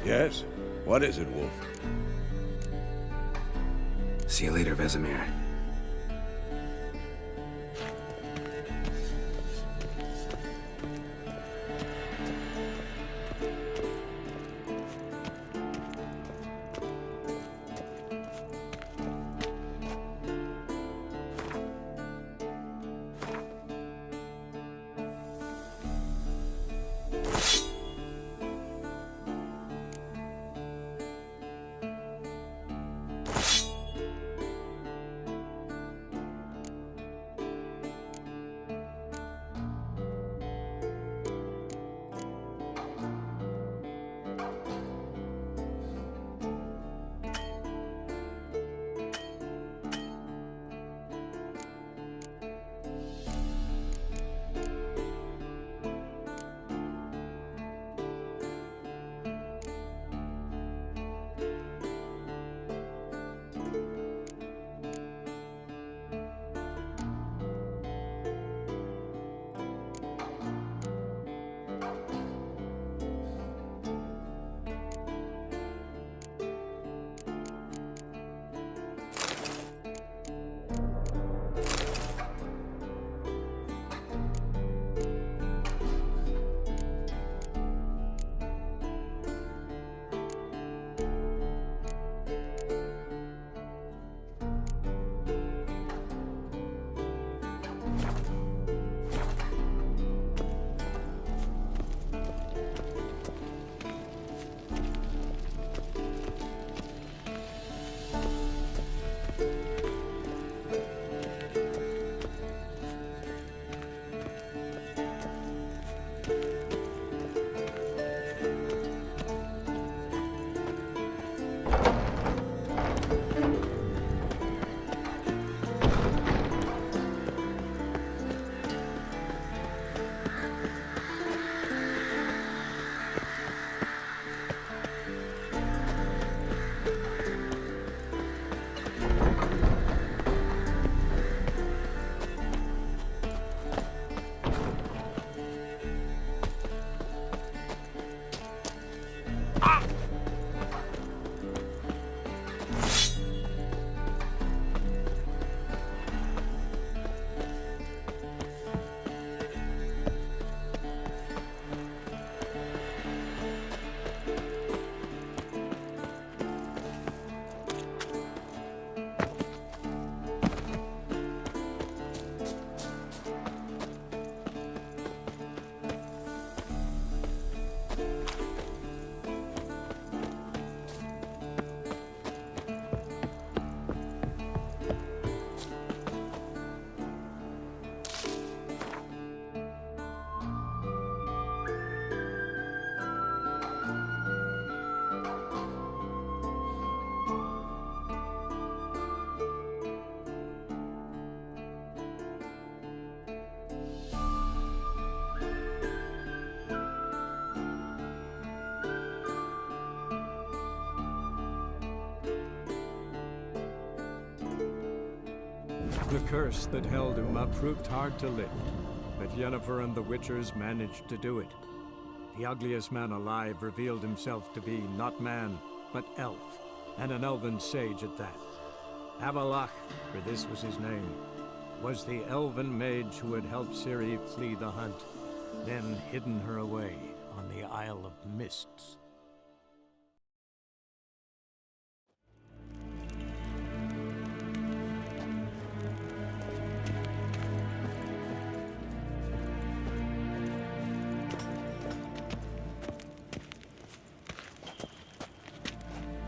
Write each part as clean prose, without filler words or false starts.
Yes? What is it, Wolf? See you later, Vesemir. The curse that held Uma proved hard to lift, but Yennefer and the Witchers managed to do it. The ugliest man alive revealed himself to be not man, but elf, and an elven sage at that. Avallac'h, for this was his name, was the elven mage who had helped Ciri flee the hunt, then hidden her away on the Isle of Mists.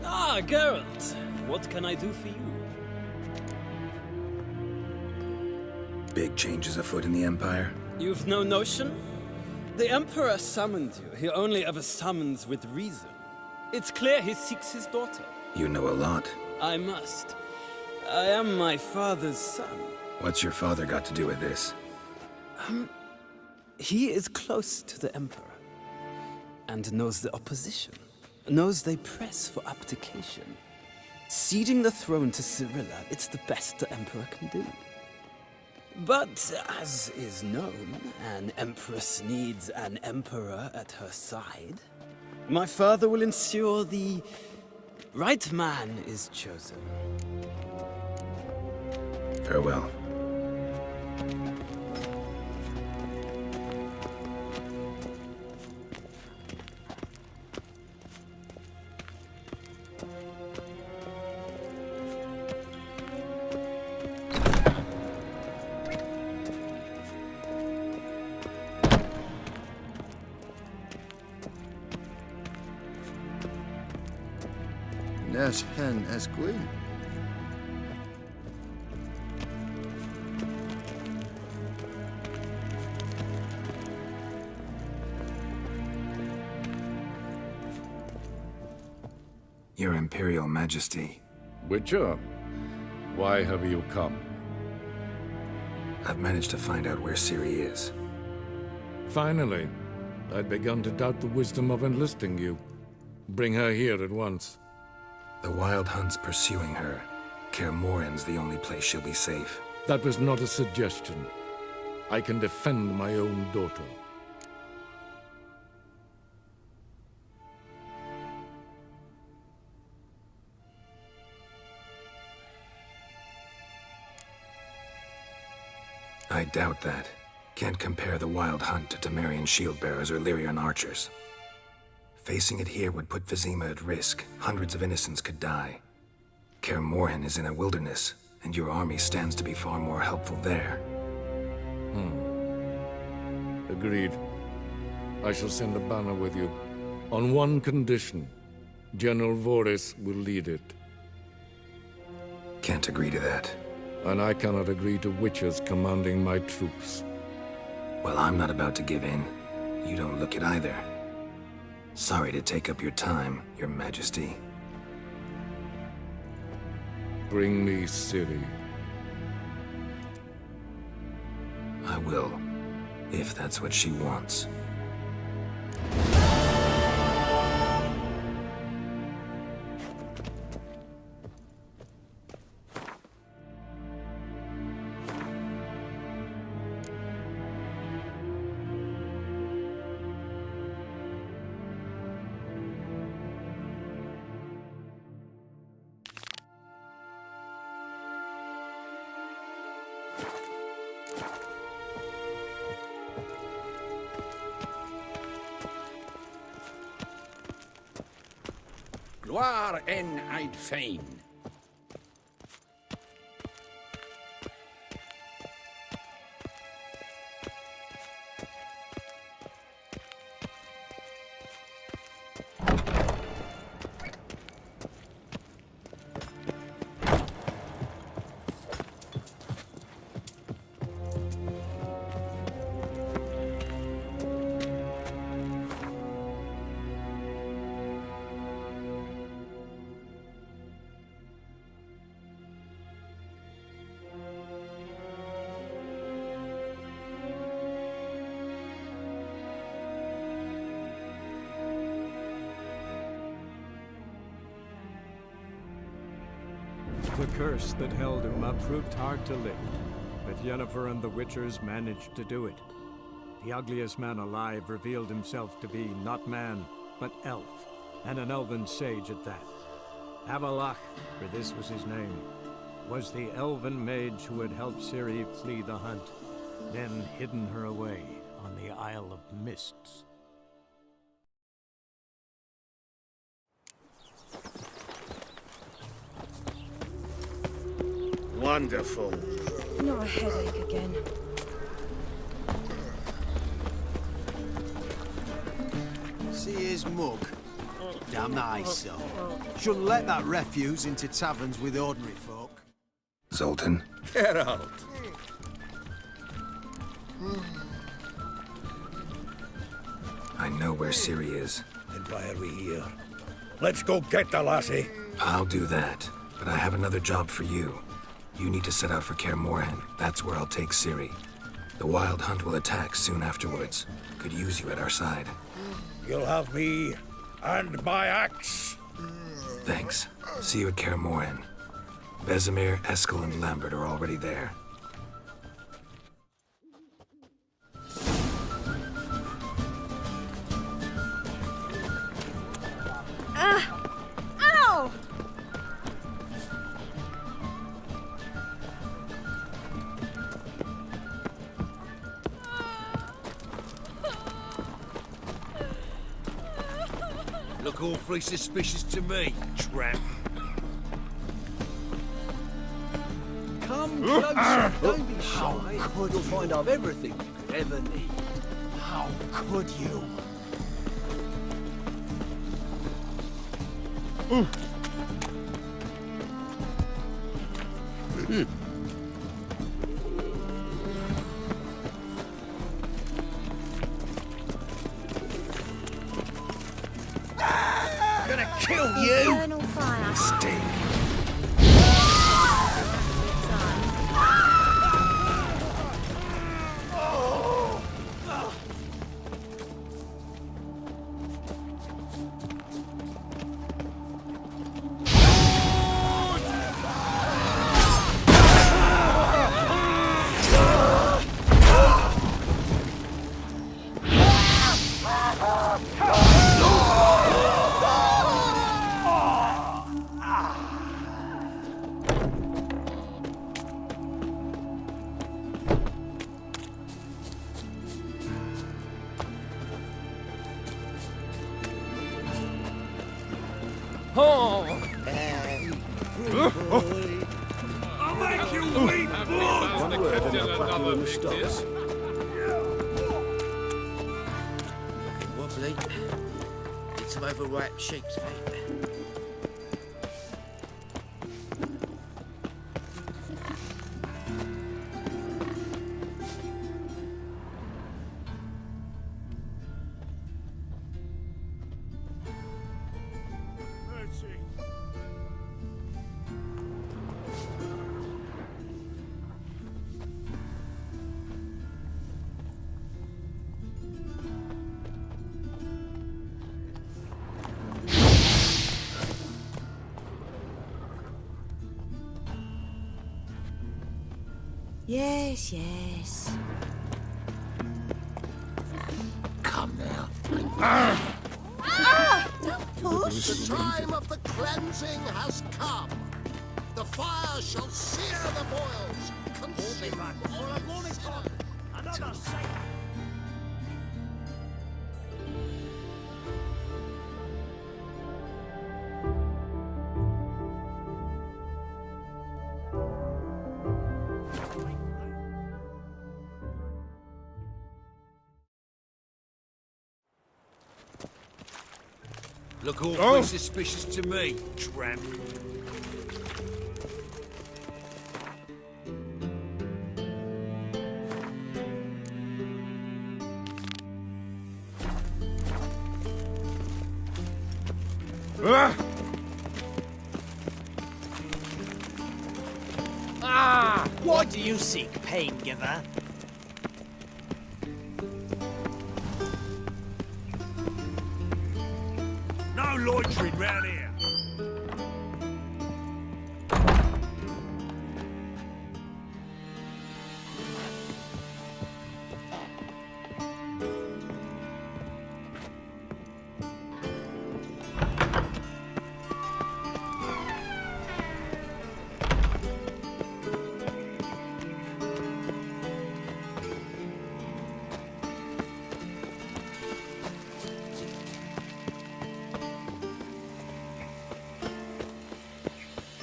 Ah, Geralt! What can I do for you? Big changes afoot in the Empire. You've no notion? The Emperor summoned you. He only ever summons with reason. It's clear he seeks his daughter. You know a lot. I must. I am my father's son. What's your father got to do with this? He is close to the Emperor. And knows the opposition. Knows they press for abdication. Ceding the throne to Cirilla, it's the best the Emperor can do. But, as is known, an Empress needs an Emperor at her side. My father will ensure the right man is chosen. Farewell. Nes hen es gwyn. Your Imperial Majesty, Witcher, why have you come? I've managed to find out where Ciri is. Finally. I'd begun to doubt the wisdom of enlisting you. Bring her here at once. The Wild Hunt's pursuing her. Kaer Morhen's the only place she'll be safe. That was not a suggestion. I can defend my own daughter. I doubt that. Can't compare the Wild Hunt to Temerian shield-bearers or Lyrian archers. Facing it here would put Vizima at risk. Hundreds of innocents could die. Kaer Morhen is in a wilderness, and your army stands to be far more helpful there. Agreed. I shall send a banner with you. On one condition. General Voris will lead it. Can't agree to that. And I cannot agree to Witchers commanding my troops. Well, I'm not about to give in. You don't look it either. Sorry to take up your time, Your Majesty. Bring me Ciri. I will, if that's what she wants. Gloire en Eid Fein. The curse that held Uma proved hard to lift, but Yennefer and the Witchers managed to do it. The ugliest man alive revealed himself to be not man, but elf, and an elven sage at that. Avallac'h, for this was his name, was the elven mage who had helped Ciri flee the hunt, then hidden her away on the Isle of Mists. Wonderful. Not a headache again. See his mug? Damn nice, so. Shouldn't let that refuse into taverns with ordinary folk. Zoltan? Get out. I know where Ciri is. And why are we here? Let's go get the lassie. I'll do that, but I have another job for you. You need to set out for Kaer Morhen. That's where I'll take Ciri. The Wild Hunt will attack soon afterwards. Could use you at our side. You'll have me and my axe. Thanks. See you at Kaer Morhen. Vesemir, Eskel, and Lambert are already there. Ow! Look awfully suspicious to me, tramp. Come closer, don't be shy. You'll find I've everything you could ever need. How could you? Gonna kill you! Infernal fire. Mistake. I'll make you weep blood! Wobbly. Did some overripe sheep's feet. Yes, yes. Come now. The time of the cleansing has come. The fire shall sear the boils, consume all of Another saint! Look awfully suspicious to me, tramp. Why do you seek pain, giver? No loitering round here.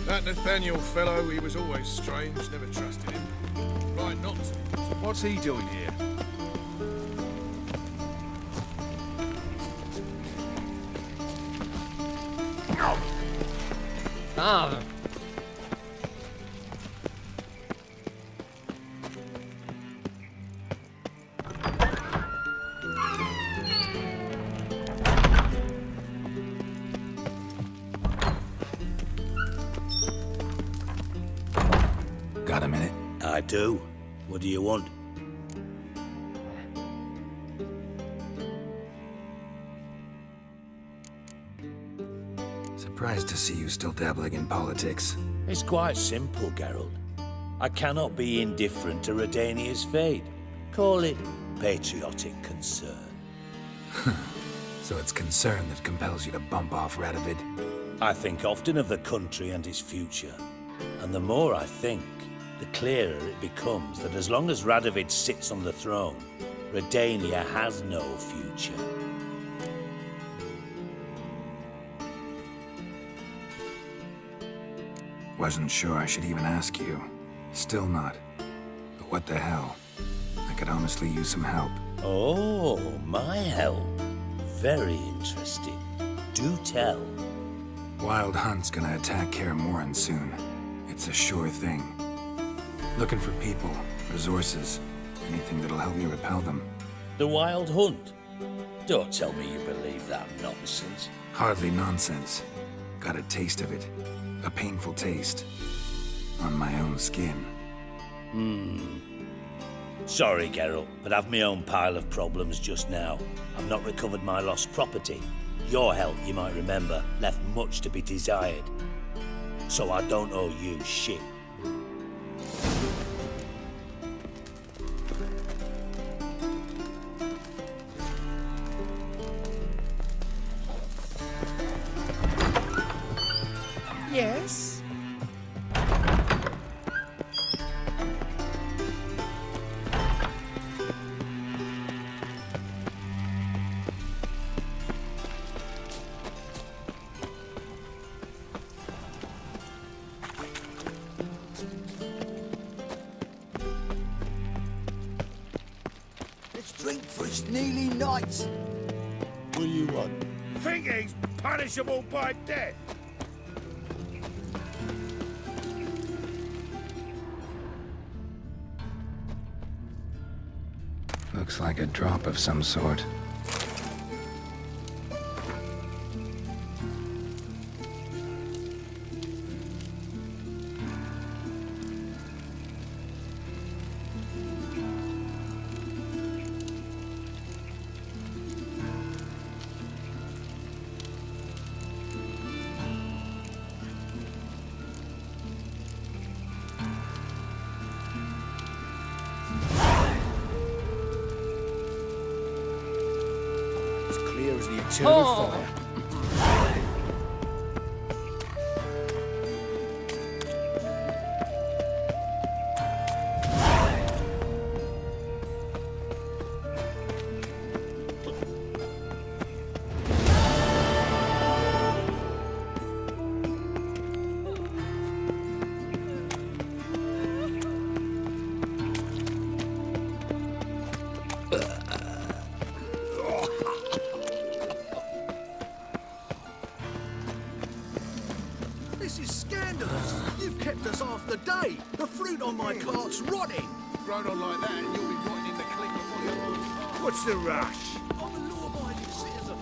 That Nathaniel fellow, he was always strange, never trusted him. Right not to. What's he doing here? Got a minute? I do. What do you want? Surprised to see you still dabbling in politics. It's quite simple, Geralt. I cannot be indifferent to Redania's fate. Call it patriotic concern. So it's concern that compels you to bump off Radovid? I think often of the country and its future. And the more I think, the clearer it becomes that as long as Radovid sits on the throne, Redania has no future. Wasn't sure I should even ask you. Still not. But what the hell? I could honestly use some help. Oh, my help. Very interesting. Do tell. Wild Hunt's gonna attack Kaer Morhen soon. It's a sure thing. Looking for people, resources, anything that'll help me repel them. The Wild Hunt? Don't tell me you believe that nonsense. Hardly nonsense. Got a taste of it. A painful taste. On my own skin. Sorry, Geralt, but I've my own pile of problems just now. I've not recovered my lost property. Your help, you might remember, left much to be desired. So I don't owe you shit. Yes? Let's drink for it's nearly night. What do you want? Think he's punishable by death? Looks like a drop of some sort. Clear as the eternal fire. This is scandalous. You've kept us half the day. The fruit on my cart's rotting. Grown on like that, and you'll be rotting in the clink before your own time. What's the rush? I'm a law-abiding citizen.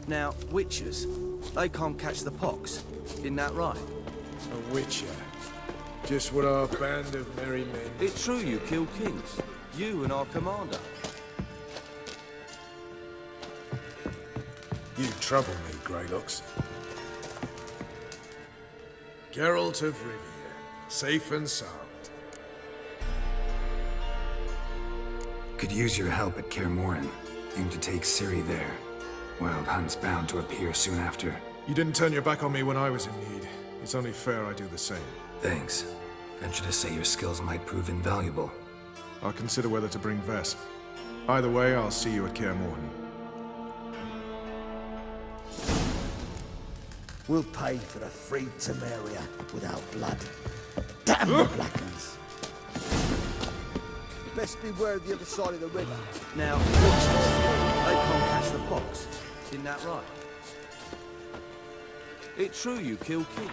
Now, witchers, they can't catch the pox. Isn't that right? A witcher. Just what our band of merry men... It's true you kill kings. You and our commander. You trouble me, Greylocks. Geralt of Rivia, safe and sound. Could use your help at Kaer Morhen. Aim to take Ciri there. Wild Hunt's bound to appear soon after. You didn't turn your back on me when I was in need. It's only fair I do the same. Thanks. Venture to say your skills might prove invaluable. I'll consider whether to bring Vess. Either way, I'll see you at Kaer Morhen. We'll pay for the free Temeria without blood. Damn the Blackens! Best beware of the other side of the river. Now, witchers, they can't catch the pox. Isn't that right? It's true you kill kings.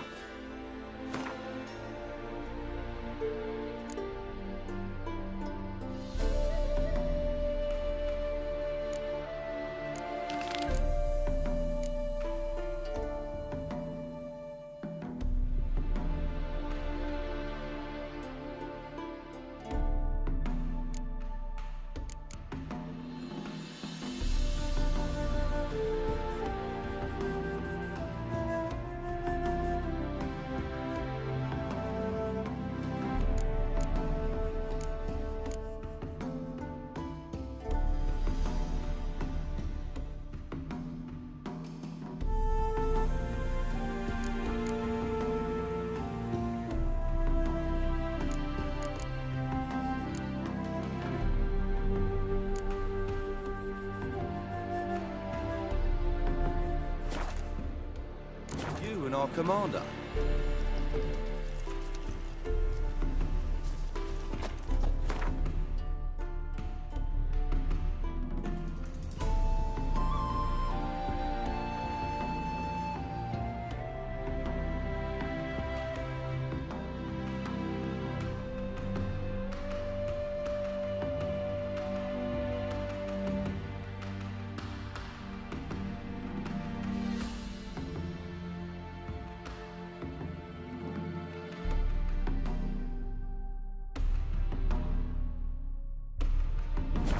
you and our commander.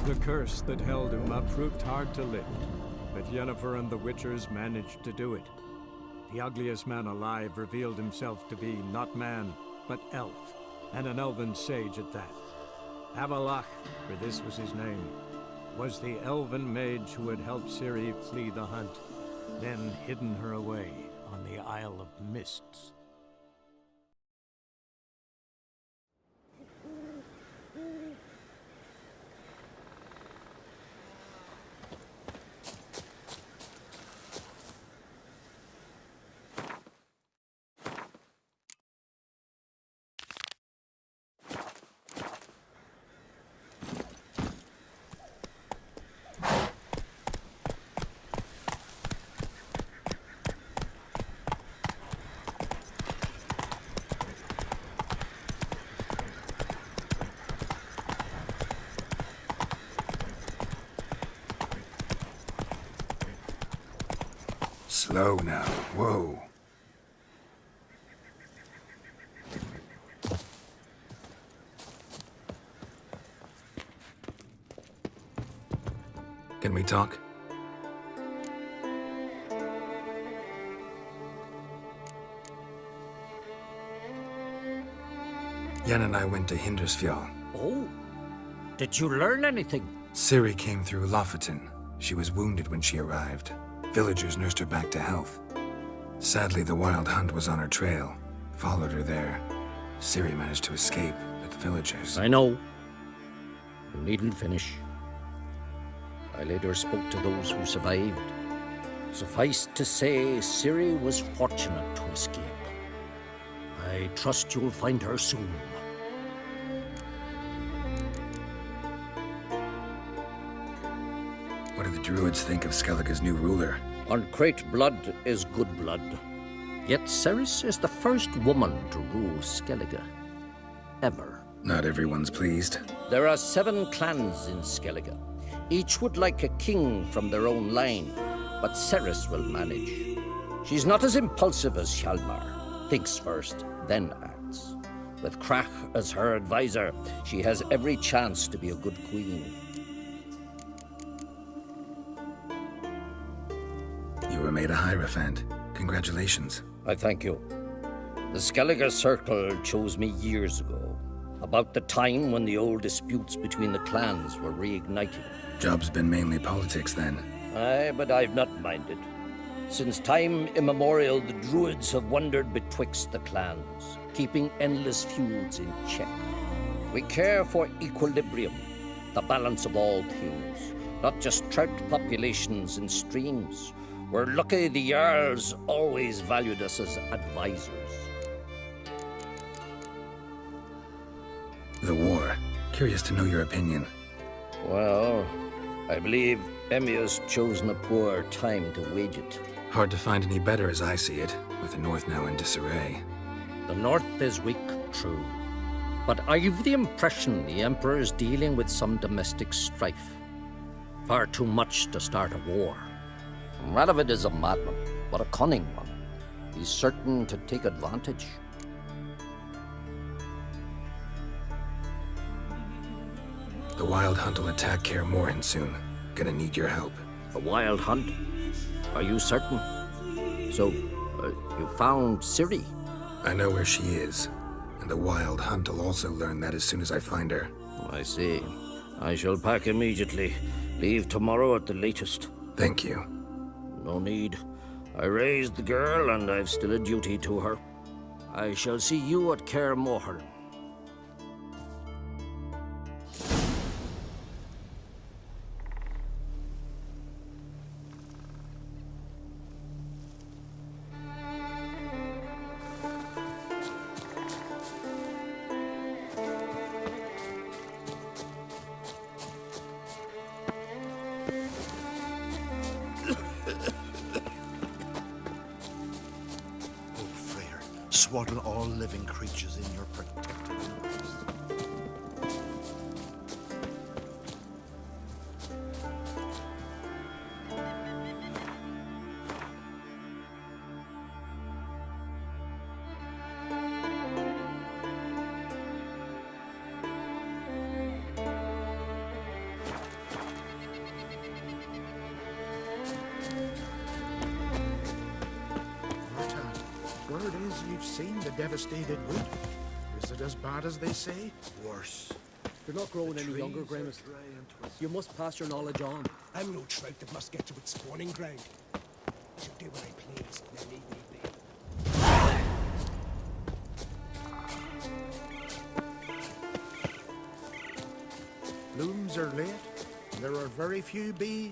The curse that held Uma proved hard to lift, but Yennefer and the Witchers managed to do it. The ugliest man alive revealed himself to be not man, but elf, and an elven sage at that. Avalach, for this was his name, was the elven mage who had helped Ciri flee the hunt, then hidden her away on the Isle of Mists. Slow now. Whoa. Can we talk? Yen and I went to Hindersfjall. Oh, did you learn anything? Ciri came through Lofoten. She was wounded when she arrived. Villagers nursed her back to health. Sadly, the Wild Hunt was on her trail. Followed her there. Ciri managed to escape, but the villagers... I know. You needn't finish. I later spoke to those who survived. Suffice to say, Ciri was fortunate to escape. I trust you'll find her soon. What do the Druids think of Skellige's new ruler? Uncrate blood is good blood. Yet Cerys is the first woman to rule Skellige. Ever. Not everyone's pleased. There are 7 clans in Skellige. Each would like a king from their own line, but Cerys will manage. She's not as impulsive as Hjalmar. Thinks first, then acts. With Crach as her advisor, she has every chance to be a good queen. You were made a Hierophant. Congratulations. I thank you. The Skellige Circle chose me years ago, about the time when the old disputes between the clans were reigniting. Job's been mainly politics then. Aye, but I've not minded. Since time immemorial, the Druids have wandered betwixt the clans, keeping endless feuds in check. We care for equilibrium, the balance of all things, not just trout populations and streams. We're lucky the Jarls always valued us as advisors. The war. Curious to know your opinion. Well, I believe Emmia's chosen a poor time to wage it. Hard to find any better as I see it, with the North now in disarray. The North is weak, true. But I've the impression the Emperor is dealing with some domestic strife. Far too much to start a war. Radovid is a madman, but a cunning one. He's certain to take advantage. The Wild Hunt will attack Kaer Morhen soon. Gonna need your help. A Wild Hunt? Are you certain? So, you found Ciri? I know where she is, and the Wild Hunt will also learn that as soon as I find her. I see. I shall pack immediately. Leave tomorrow at the latest. Thank you. No need. I raised the girl, and I've still a duty to her. I shall see you at Kaer Morhen. swaddle all living creatures in your protective embrace. Word is you've seen the devastated root. Is it as bad as they say? Worse. You're not growing any younger, Gramus. You must pass your knowledge on. I'm no trout that must get to its spawning ground. I shall do what I please, when need be. Blooms are late. There are very few bees.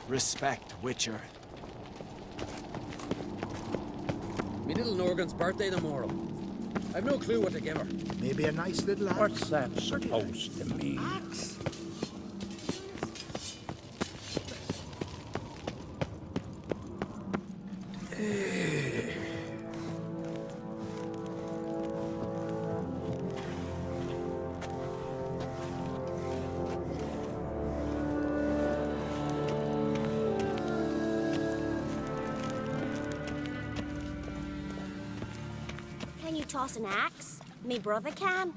Respect, Witcher. Me little Norgan's birthday tomorrow. I've no clue what to give her. Maybe a nice little axe. What's that supposed to mean? Axe? Can you toss an axe? Me brother can.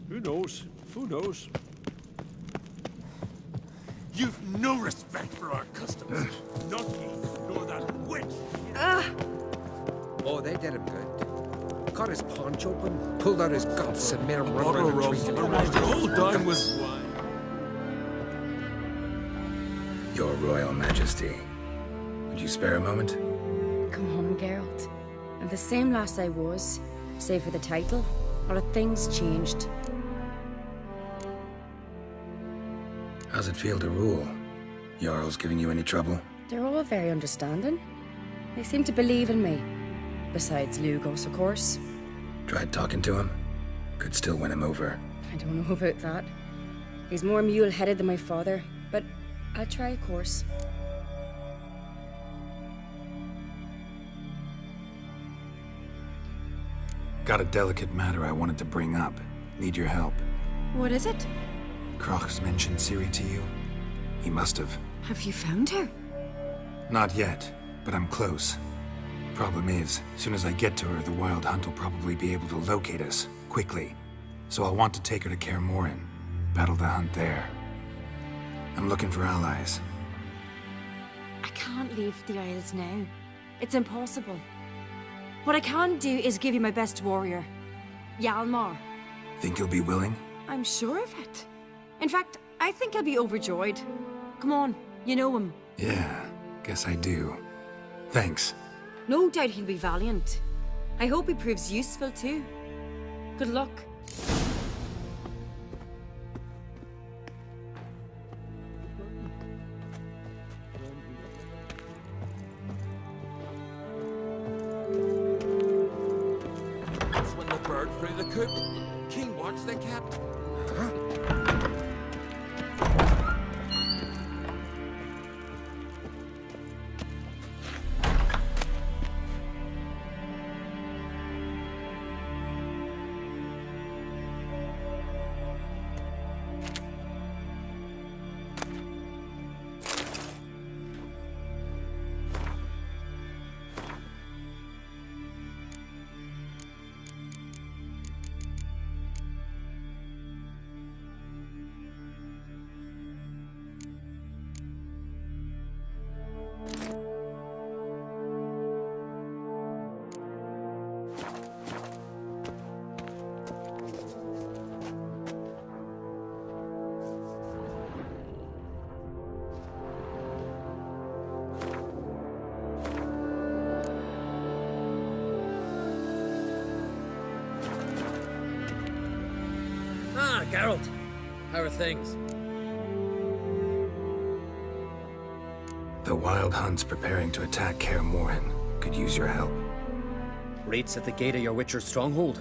Who knows? Who knows? You've no respect for our customs. Not ye, nor that witch. Oh, they did him good. Cut his paunch open, pulled out his guts, and made him run around the trees. All done with wine. Your Royal Majesty. Would you spare a moment? Come on, Geralt. I'm the same lass I was, save for the title. A lot of things changed. How's it feel to rule? Jarl's giving you any trouble? They're all very understanding. They seem to believe in me. Besides Lugos, of course. Tried talking to him? Could still win him over. I don't know about that. He's more mule-headed than my father, but I'll try, of course. Got a delicate matter I wanted to bring up. Need your help. What is it? Crach's mentioned Ciri to you? He must have. Have you found her? Not yet, but I'm close. Problem is, as soon as I get to her, the Wild Hunt will probably be able to locate us, quickly. So I'll want to take her to Kaer Morhen. Battle the hunt there. I'm looking for allies. I can't leave the Isles now. It's impossible. What I can do is give you my best warrior, Hjalmar. Think you'll be willing? I'm sure of it. In fact, I think he'll be overjoyed. Come on, you know him. Yeah, guess I do. Thanks. No doubt he'll be valiant. I hope he proves useful too. Good luck. That's when the bird flew the coop. King watched the kept. Ah, Geralt. How are things? The Wild Hunt's preparing to attack Kaer Morhen. Could use your help. Raid's at the gate of your Witcher's stronghold.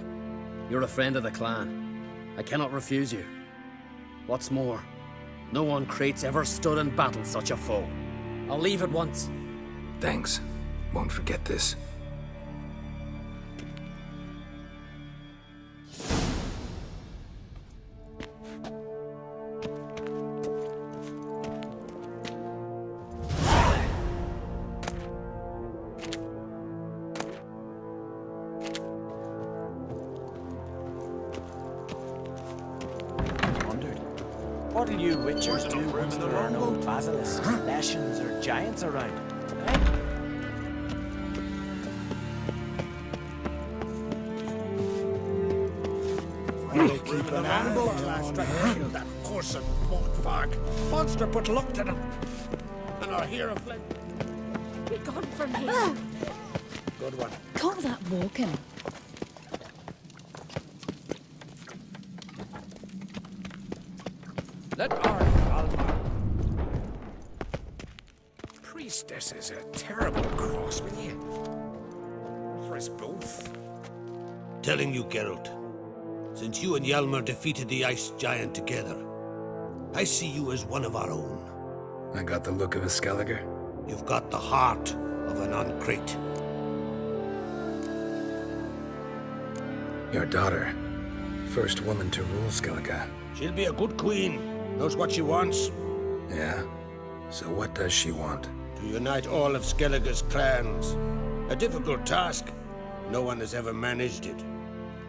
You're a friend of the clan. I cannot refuse you. What's more, no one Crate's ever stood and battled such a foe. I'll leave at once. Thanks. Won't forget this. What'll you Witchers do once there are no basilisks, lashings, or giants around? They keep an animal last trying to kill that whoreson Mortvarg. Monster put luck to them. And our hero fled. Be gone from here. Good one. Call that walking. Let Almar. Priestess is a terrible cross with you. For us both. Telling you, Geralt. Since you and Hjalmar defeated the Ice Giant together, I see you as one of our own. I got the look of a Skelliger. You've got the heart of an Uncrate. Your daughter. First woman to rule Skellige. She'll be a good queen. Knows what she wants. Yeah? So what does she want? To unite all of Skellige's clans. A difficult task. No one has ever managed it.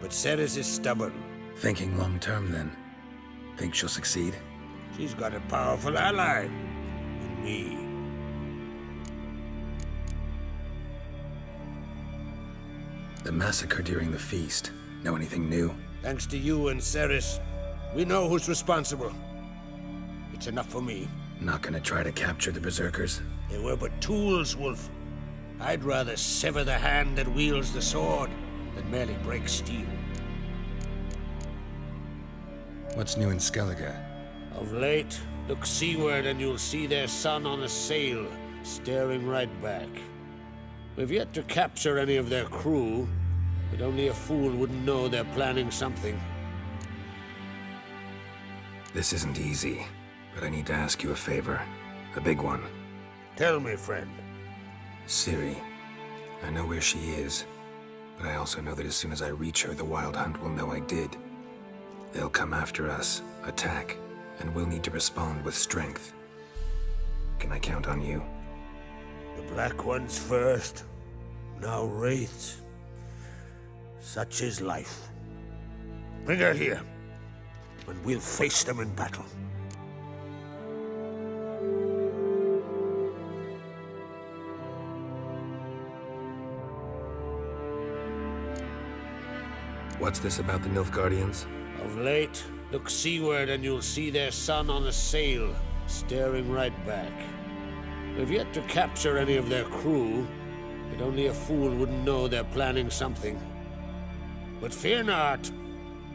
But Cerys is stubborn. Thinking long term, then. Think she'll succeed? She's got a powerful ally. In me. The massacre during the feast. Know anything new? Thanks to you and Cerys, we know who's responsible. It's enough for me. Not gonna try to capture the Berserkers? They were but tools, Wolf. I'd rather sever the hand that wields the sword than merely break steel. What's new in Skellige? Of late, look seaward and you'll see their sun on a sail, staring right back. We've yet to capture any of their crew, but only a fool wouldn't know they're planning something. This isn't easy, but I need to ask you a favor. A big one. Tell me, friend. Ciri. I know where she is, but I also know that as soon as I reach her, the Wild Hunt will know I did. They'll come after us, attack, and we'll need to respond with strength. Can I count on you? The Black Ones first, now Wraiths. Such is life. Bring her here, and we'll face them in battle. What's this about the Nilfgaardians? Of late, look seaward and you'll see their sun on a sail, staring right back. We've yet to capture any of their crew, but only a fool wouldn't know they're planning something. But fear not,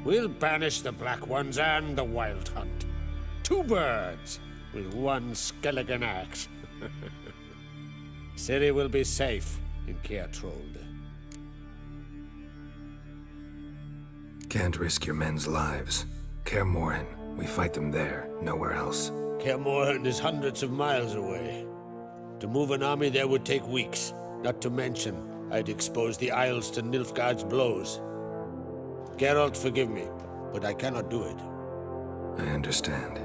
we'll banish the Black Ones and the Wild Hunt. Two birds with one Skelligen axe. Ciri will be safe in Kaer Trolde. Can't risk your men's lives. Kaer Morhen, we fight them there, nowhere else. Kaer Morhen is hundreds of miles away. To move an army there would take weeks, not to mention I'd expose the Isles to Nilfgaard's blows. Geralt, forgive me, but I cannot do it. I understand.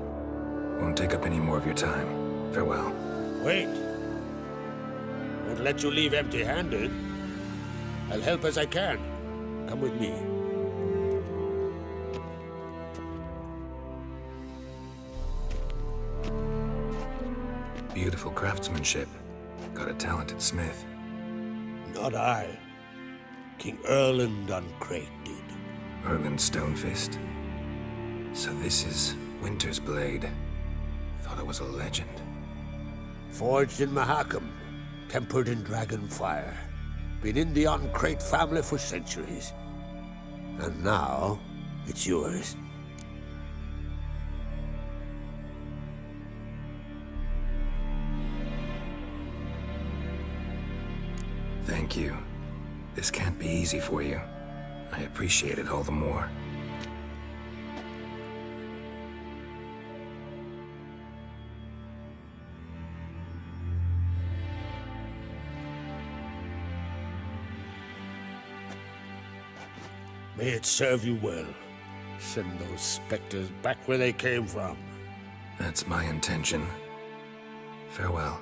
Won't take up any more of your time. Farewell. Wait. Won't let you leave empty-handed. I'll help as I can. Come with me. Beautiful craftsmanship. Got a talented smith. Not I. King Erland Uncrate did. Erland Stonefist. So this is Winter's Blade. Thought it was a legend. Forged in Mahakam, tempered in dragon fire. Been in the Uncrate family for centuries. And now, it's yours. Thank you. This can't be easy for you. I appreciate it all the more. May it serve you well. Send those specters back where they came from. That's my intention. Farewell.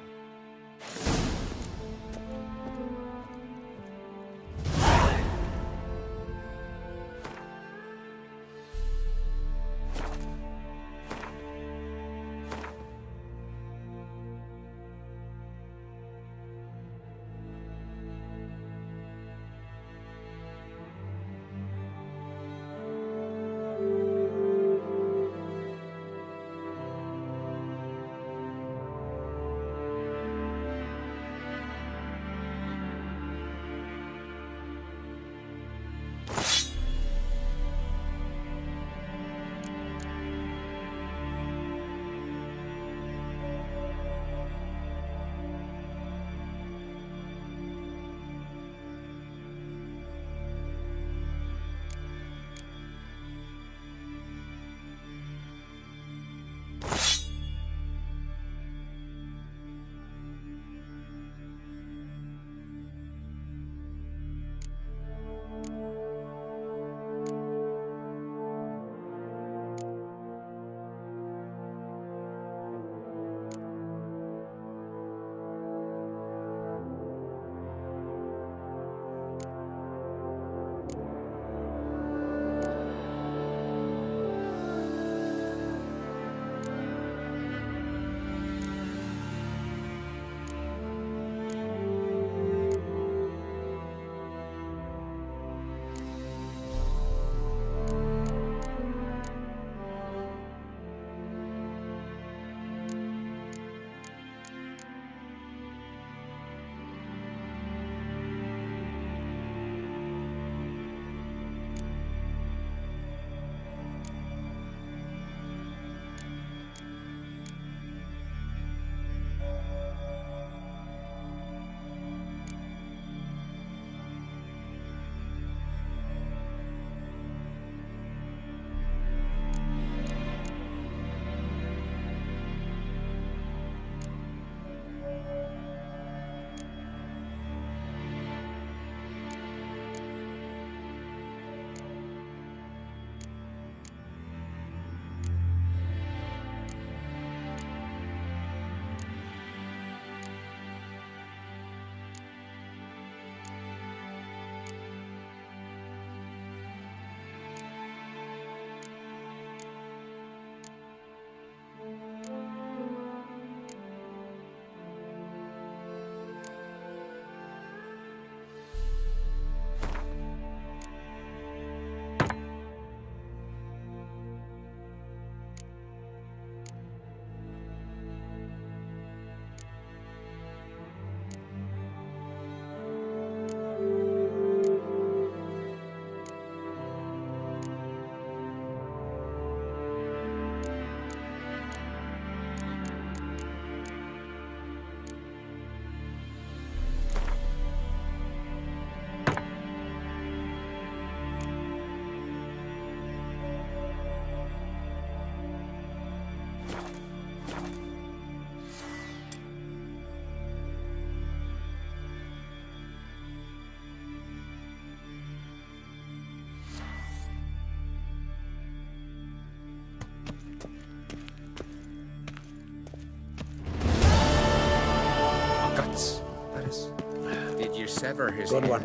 Sever his Good one.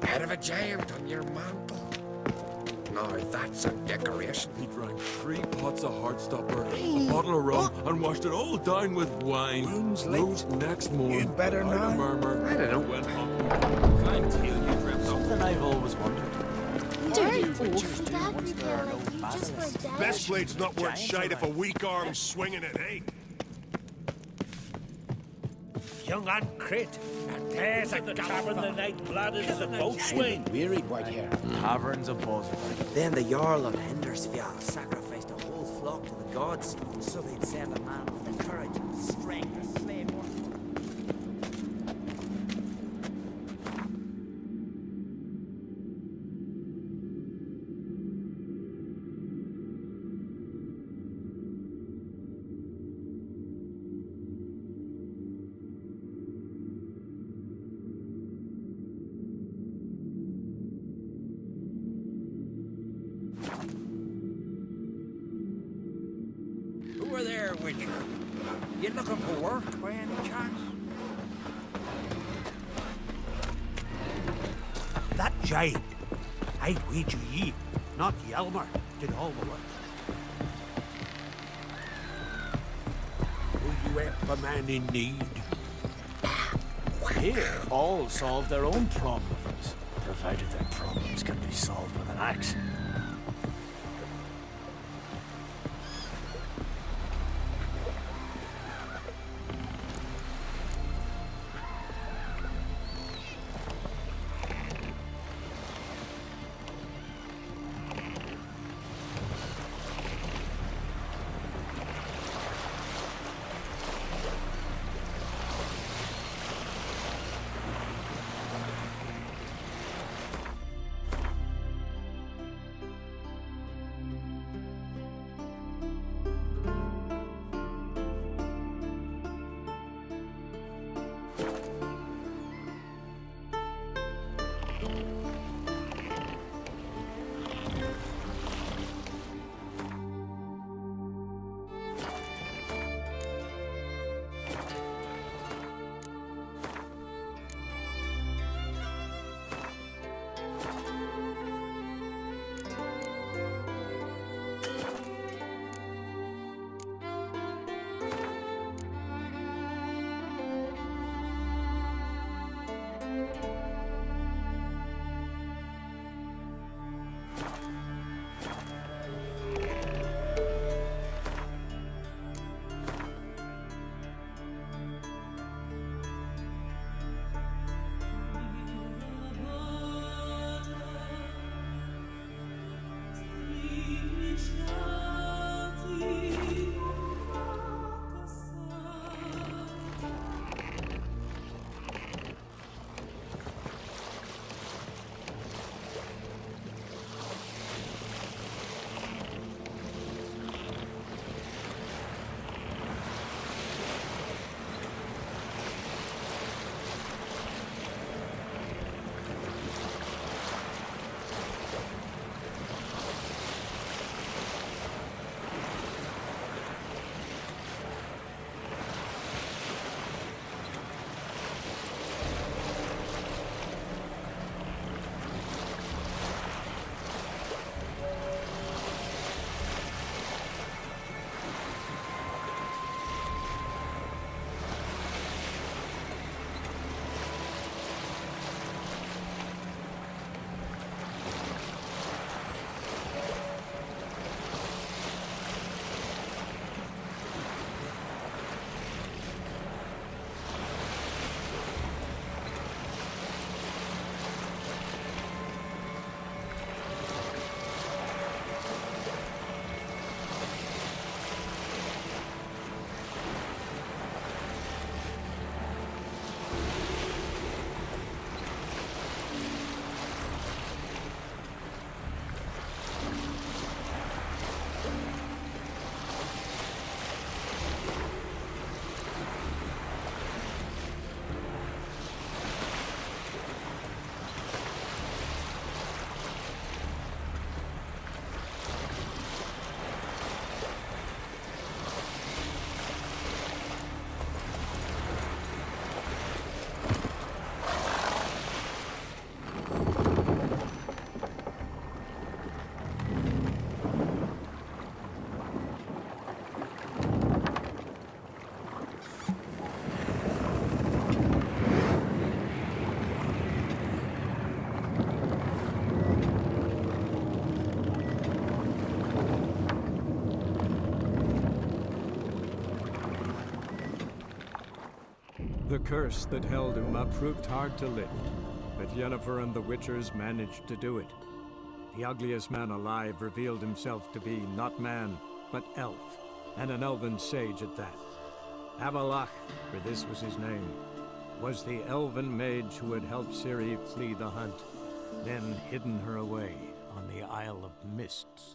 Head of a giant on your mantle. Now that's a decoration. He drank 3 pots of Heartstopper, a bottle of rum, and washed it all down with wine. Wounds Rose next morning. You'd better without a know. murmur. I don't know. Went home. Climb till you dreamt something I've always wondered. Best blade's not worth shite if a weak arm's swinging it, eh? Young on Crit, and there's a tavern the night blooded as a boatswain. Wearied white hair. Taverns of buzzard. Then the Jarl of Hendersfjall sacrificed a whole flock to the gods, so they'd send a man with the courage and the strength to slay more. Witcher. You looking for work by any chance? That giant, I'd wager ye, not Hjalmar, did all the work. Will you help a man in need? Here, all solve their own problems, provided their problems can be solved with an axe. The curse that held Uma proved hard to lift, but Yennefer and the Witchers managed to do it. The ugliest man alive revealed himself to be not man, but elf, and an elven sage at that. Avalach, for this was his name, was the elven mage who had helped Ciri flee the hunt, then hidden her away on the Isle of Mists.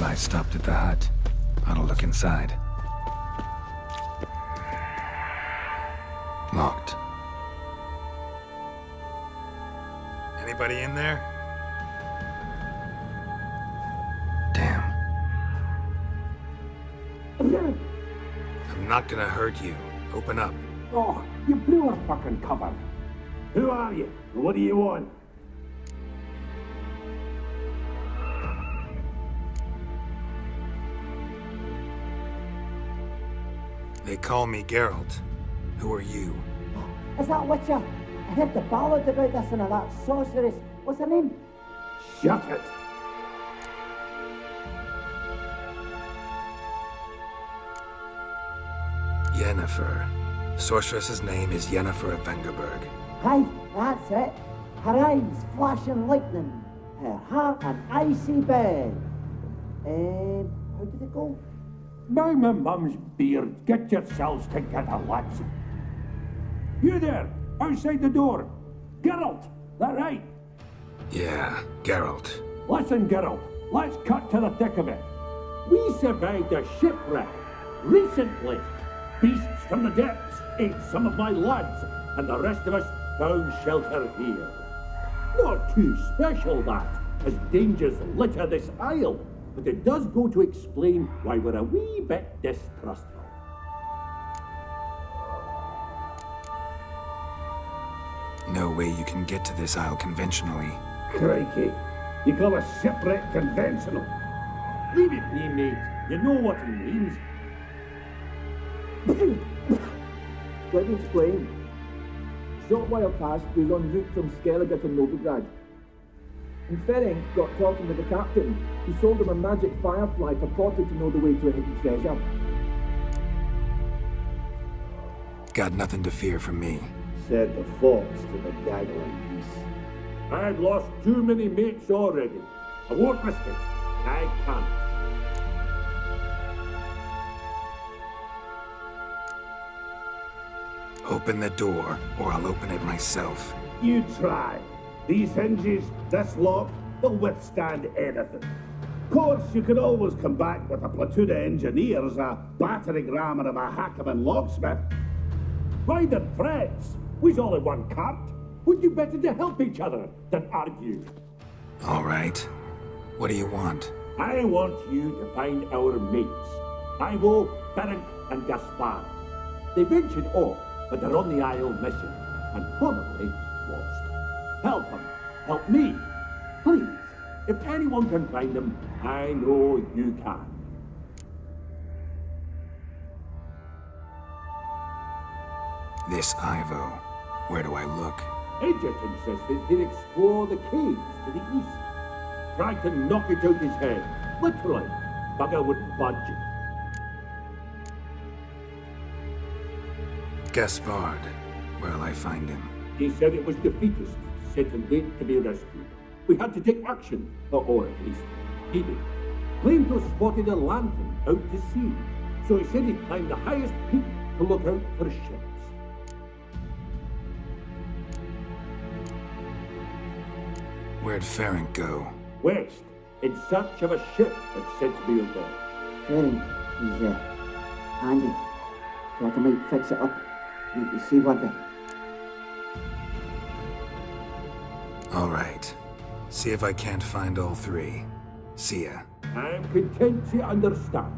Firefly stopped at the hut. I'll look inside. Locked. Anybody in there? Damn. I'm not gonna hurt you. Open up. Oh, you blew our fucking cover. Who are you? And what do you want? They call me Geralt. Who are you? Is that Witcher? I heard the ballad about this and that sorceress. What's her name? Shut it! Yennefer. Sorceress's name is Yennefer of Vengerberg. Aye, that's it. Her eyes flashing lightning. Her heart an icy bed. How did it go? By my mum's beard, get yourselves together, lads. You there, outside the door. Geralt, that right? Yeah, Geralt. Listen, Geralt, let's cut to the thick of it. We survived a shipwreck recently. Beasts from the depths ate some of my lads, and the rest of us found shelter here. Not too special, that, as dangers litter this isle, but it does go to explain why we're a wee bit distrustful. No way you can get to this isle conventionally. Crikey, you call a shipwreck conventional? Leave it be, mate. You know what he means. Let me explain. Short while past, we was en route from Skellige to Novigrad. And Ferenc got talking with the captain. He sold him a magic firefly purported to know the way to a hidden treasure. Got nothing to fear from me. Said the fox to the gaggling beast. I've lost too many mates already. I won't risk it. I can't. Open the door, or I'll open it myself. You try. These hinges, this lock, they'll withstand anything. Of course, you can always come back with a platoon of engineers, a battering ram and a Hackman locksmith. Why the threats? We's all in one cart. Would you better to help each other than argue? All right. What do you want? I want you to find our mates. Ivo, Ferenc, and Gaspar. They ventured off, but they're on the Isle missing, and probably lost. Help them. Help me. Please. If anyone can find them, I know you can. This Ivo. Where do I look? Agent insisted he'd explore the caves to the east. Tried to knock it out his head. Literally. Bugger wouldn't budge. Gaspard. Where'll I find him? He said it was defeatist to sit and wait to be rescued. We had to take action, or at least he did. Claimed to have spotted a lantern out to sea, so he said he'd climb the highest peak to look out for ships. Where'd Ferenc go? West, in search of a ship that's said to be out there. Ferenc, he's handy. Thought I might fix it up. Make you see what they... All right. See if I can't find all three. See ya. I'm content to understand.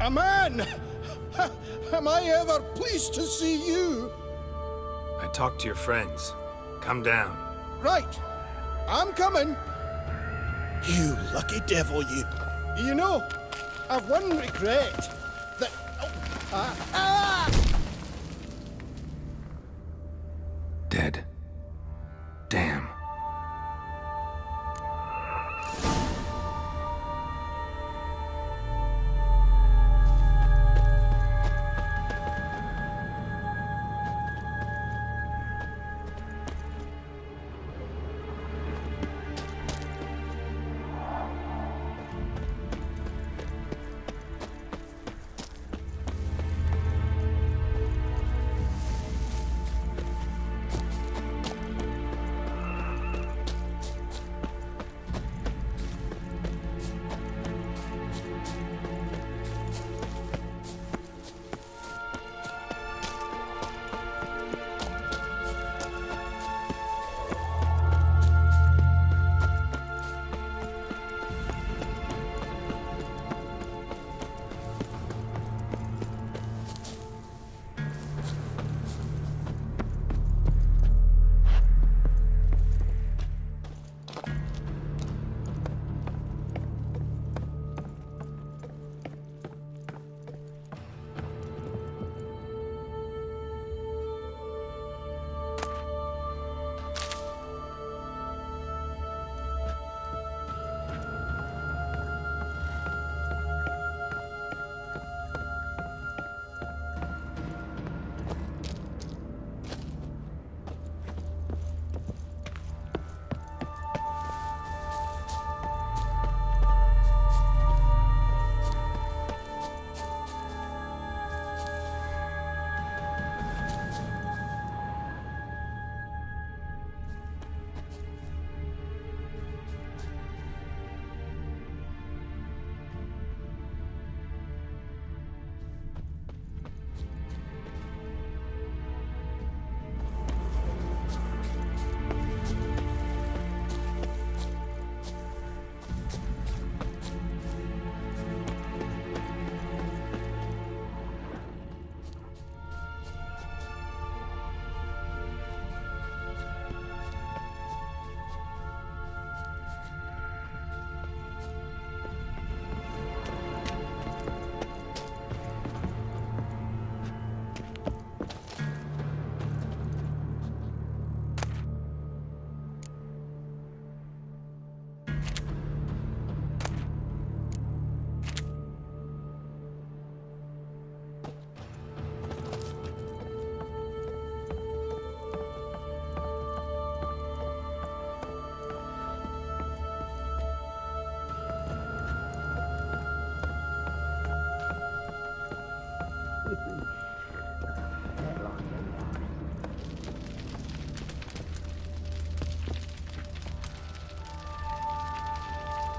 A man! Am I ever pleased to see you? I talked to your friends. Come down. Right. I'm coming. You lucky devil, you. You know, I've one regret. That... Dead. Damn.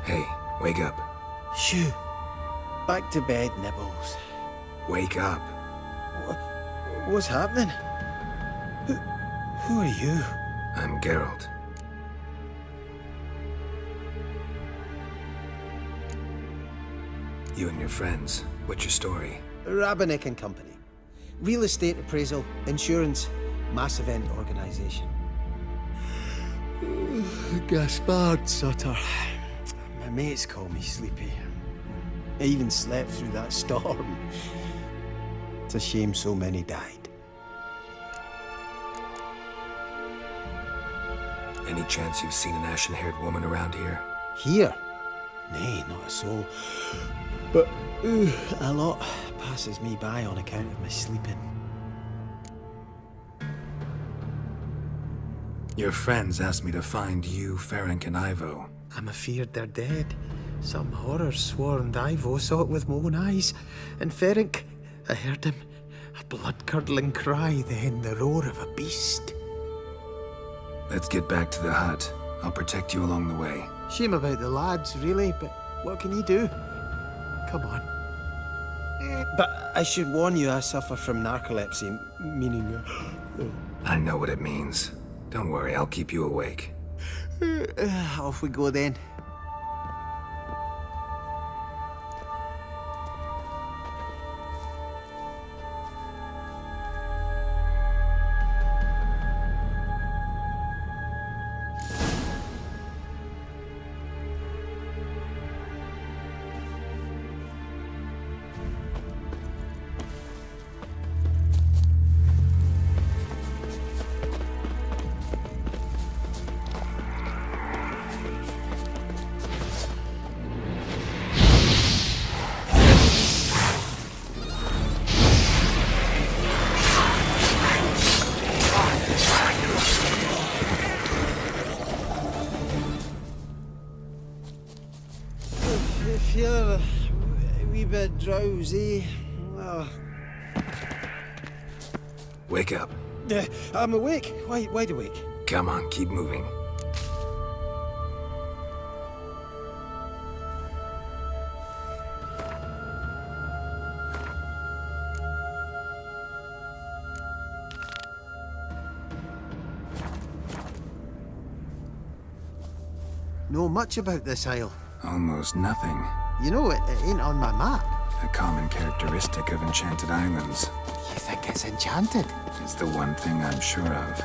Hey, wake up. Shoo. Back to bed, Nibbles. Wake up. What's happening? Who are you? I'm Geralt. You and your friends. What's your story? Rabenik and Company. Real estate appraisal, insurance, mass event organization. Gaspard Sutter. My mates call me Sleepy. I even slept through that storm. It's a shame so many died. Any chance you've seen an ashen-haired woman around here? Here? Nay, not a soul. But a lot passes me by on account of my sleeping. Your friends asked me to find you, Ferenc, and Ivo. I'm afeard they're dead. Some horror swarmed Ivo, saw it with my own eyes. And Ferenc, I heard him. A blood-curdling cry, then the roar of a beast. Let's get back to the hut. I'll protect you along the way. Shame about the lads, really, but what can you do? Come on. But I should warn you, I suffer from narcolepsy, meaning... I know what it means. Don't worry, I'll keep you awake. Off we go then. Feel a wee bit drowsy. Wake up. I'm awake. Wide awake. Come on, keep moving. Know much about this isle? Almost nothing. You know, it ain't on my map. A common characteristic of enchanted islands. You think it's enchanted? It's the one thing I'm sure of.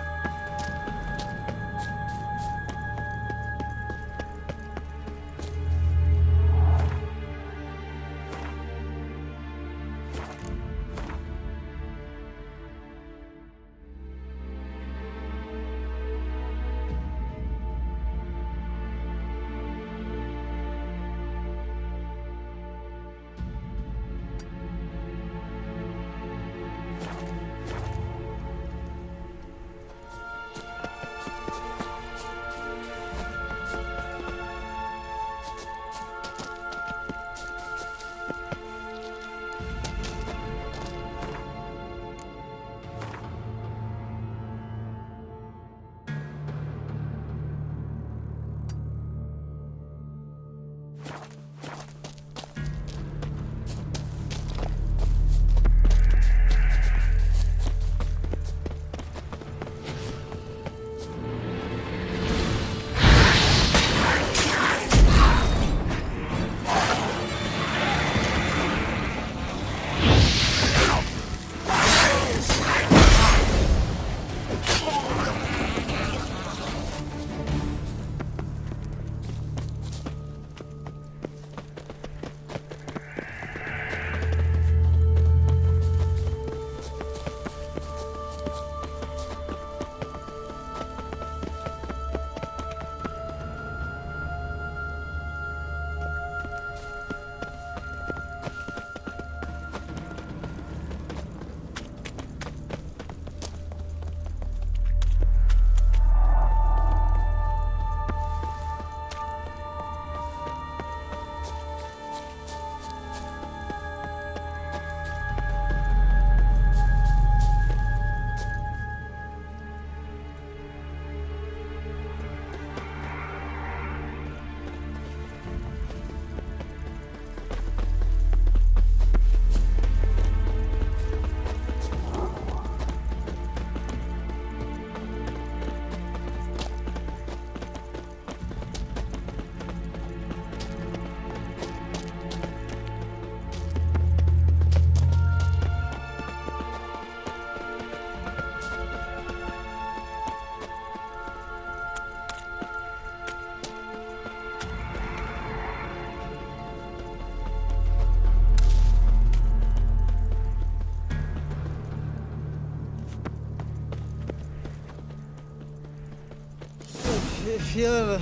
Feel a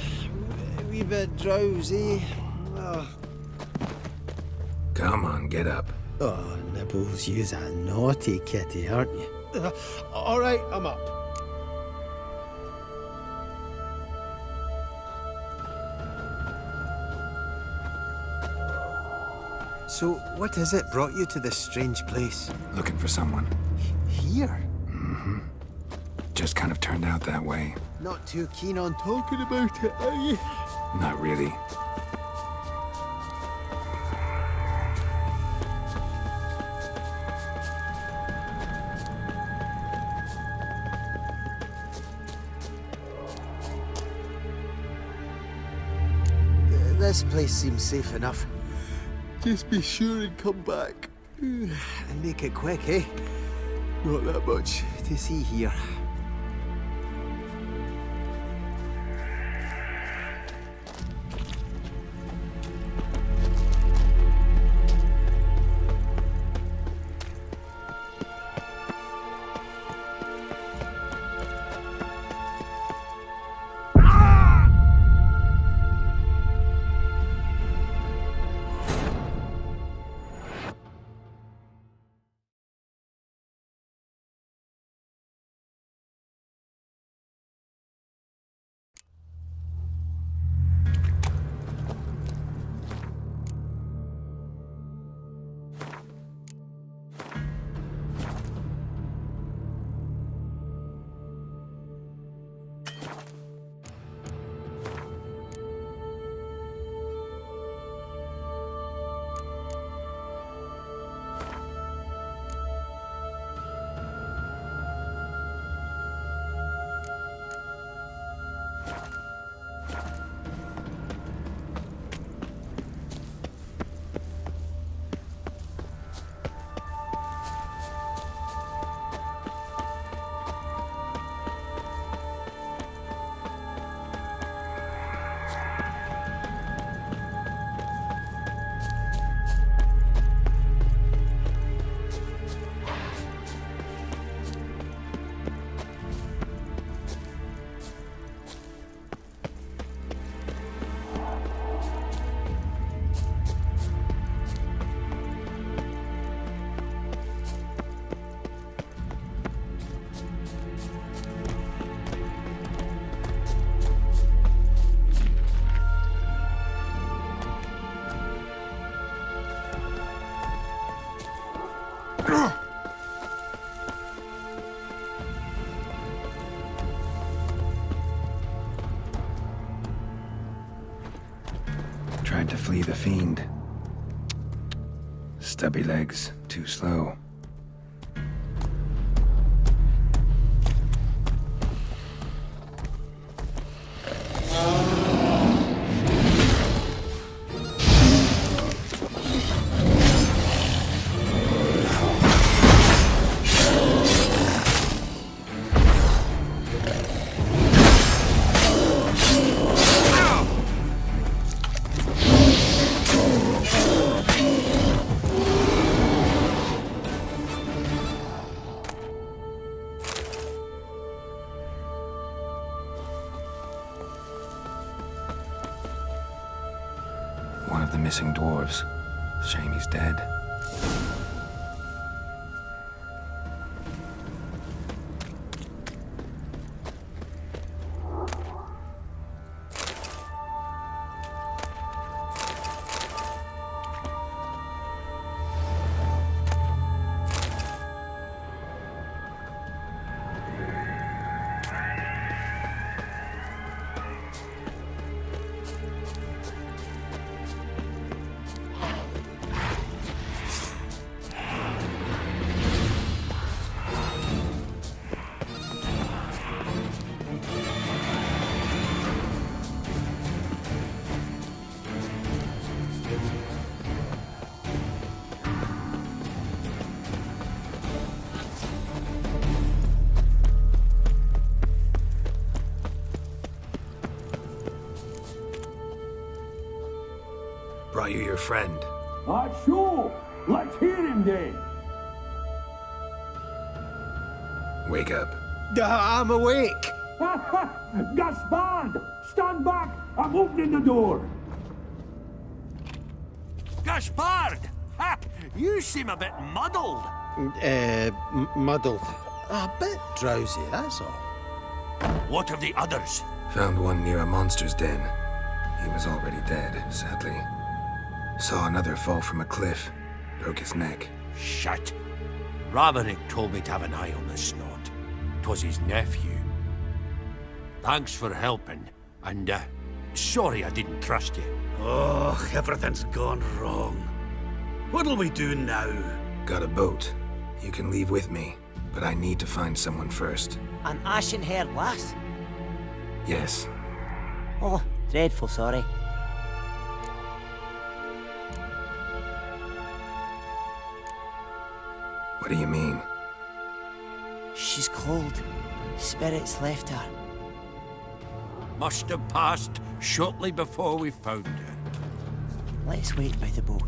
wee bit drowsy. Come on, get up. Oh, Nibbles, you's a naughty kitty, aren't you? All right, I'm up. So, what is it brought you to this strange place? Looking for someone. Here? Mm-hmm. Just kind of turned out that way. Not too keen on talking about it, are you? Not really. This place seems safe enough. Just be sure and come back. And make it quick, eh? Not that much to see here. tried to flee the fiend. Stubby legs, too slow. One of the missing dwarves. Shame he's dead. Brought you your friend. Sure. Let's hear him then. Wake up. I'm awake. Gaspard! Stand back! I'm opening the door. Gaspard! Ha! You seem a bit muddled. Muddled. A bit drowsy, that's all. What of the others? Found one near a monster's den. He was already dead, sadly. Saw another fall from a cliff. Broke his neck. Shit. Ramarick told me to have an eye on the snot. 'Twas his nephew. Thanks for helping, and sorry I didn't trust you. Oh, everything's gone wrong. What'll we do now? Got a boat. You can leave with me, but I need to find someone first. An ashen-haired lass? Yes. Oh, dreadful sorry. What do you mean? She's cold. Spirits left her. Must have passed shortly before we found her. Let's wait by the boat.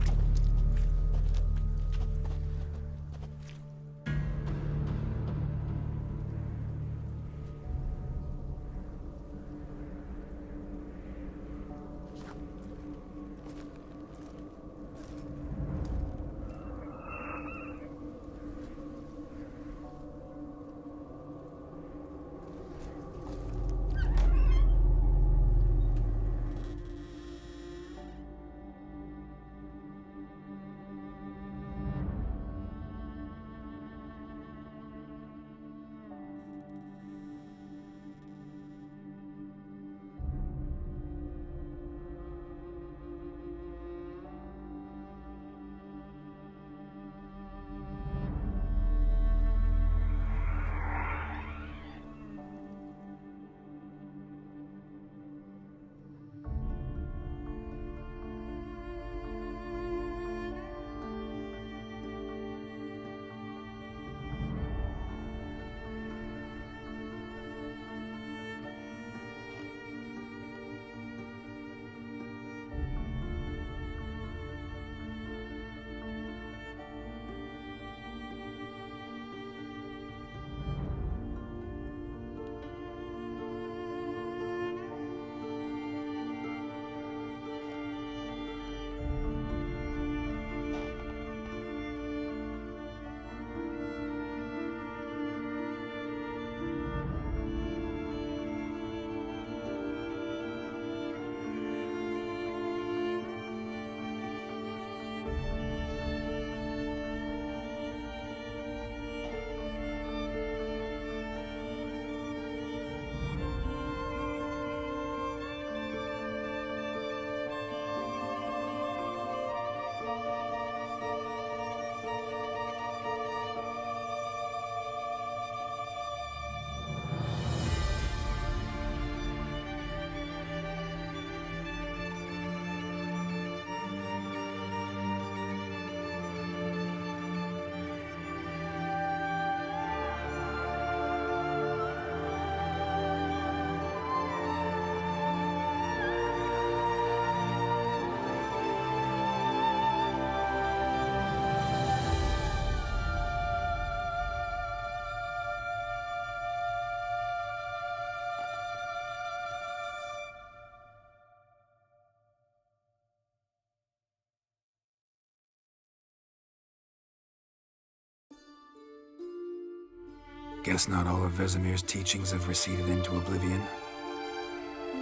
Guess not all of Vesemir's teachings have receded into oblivion.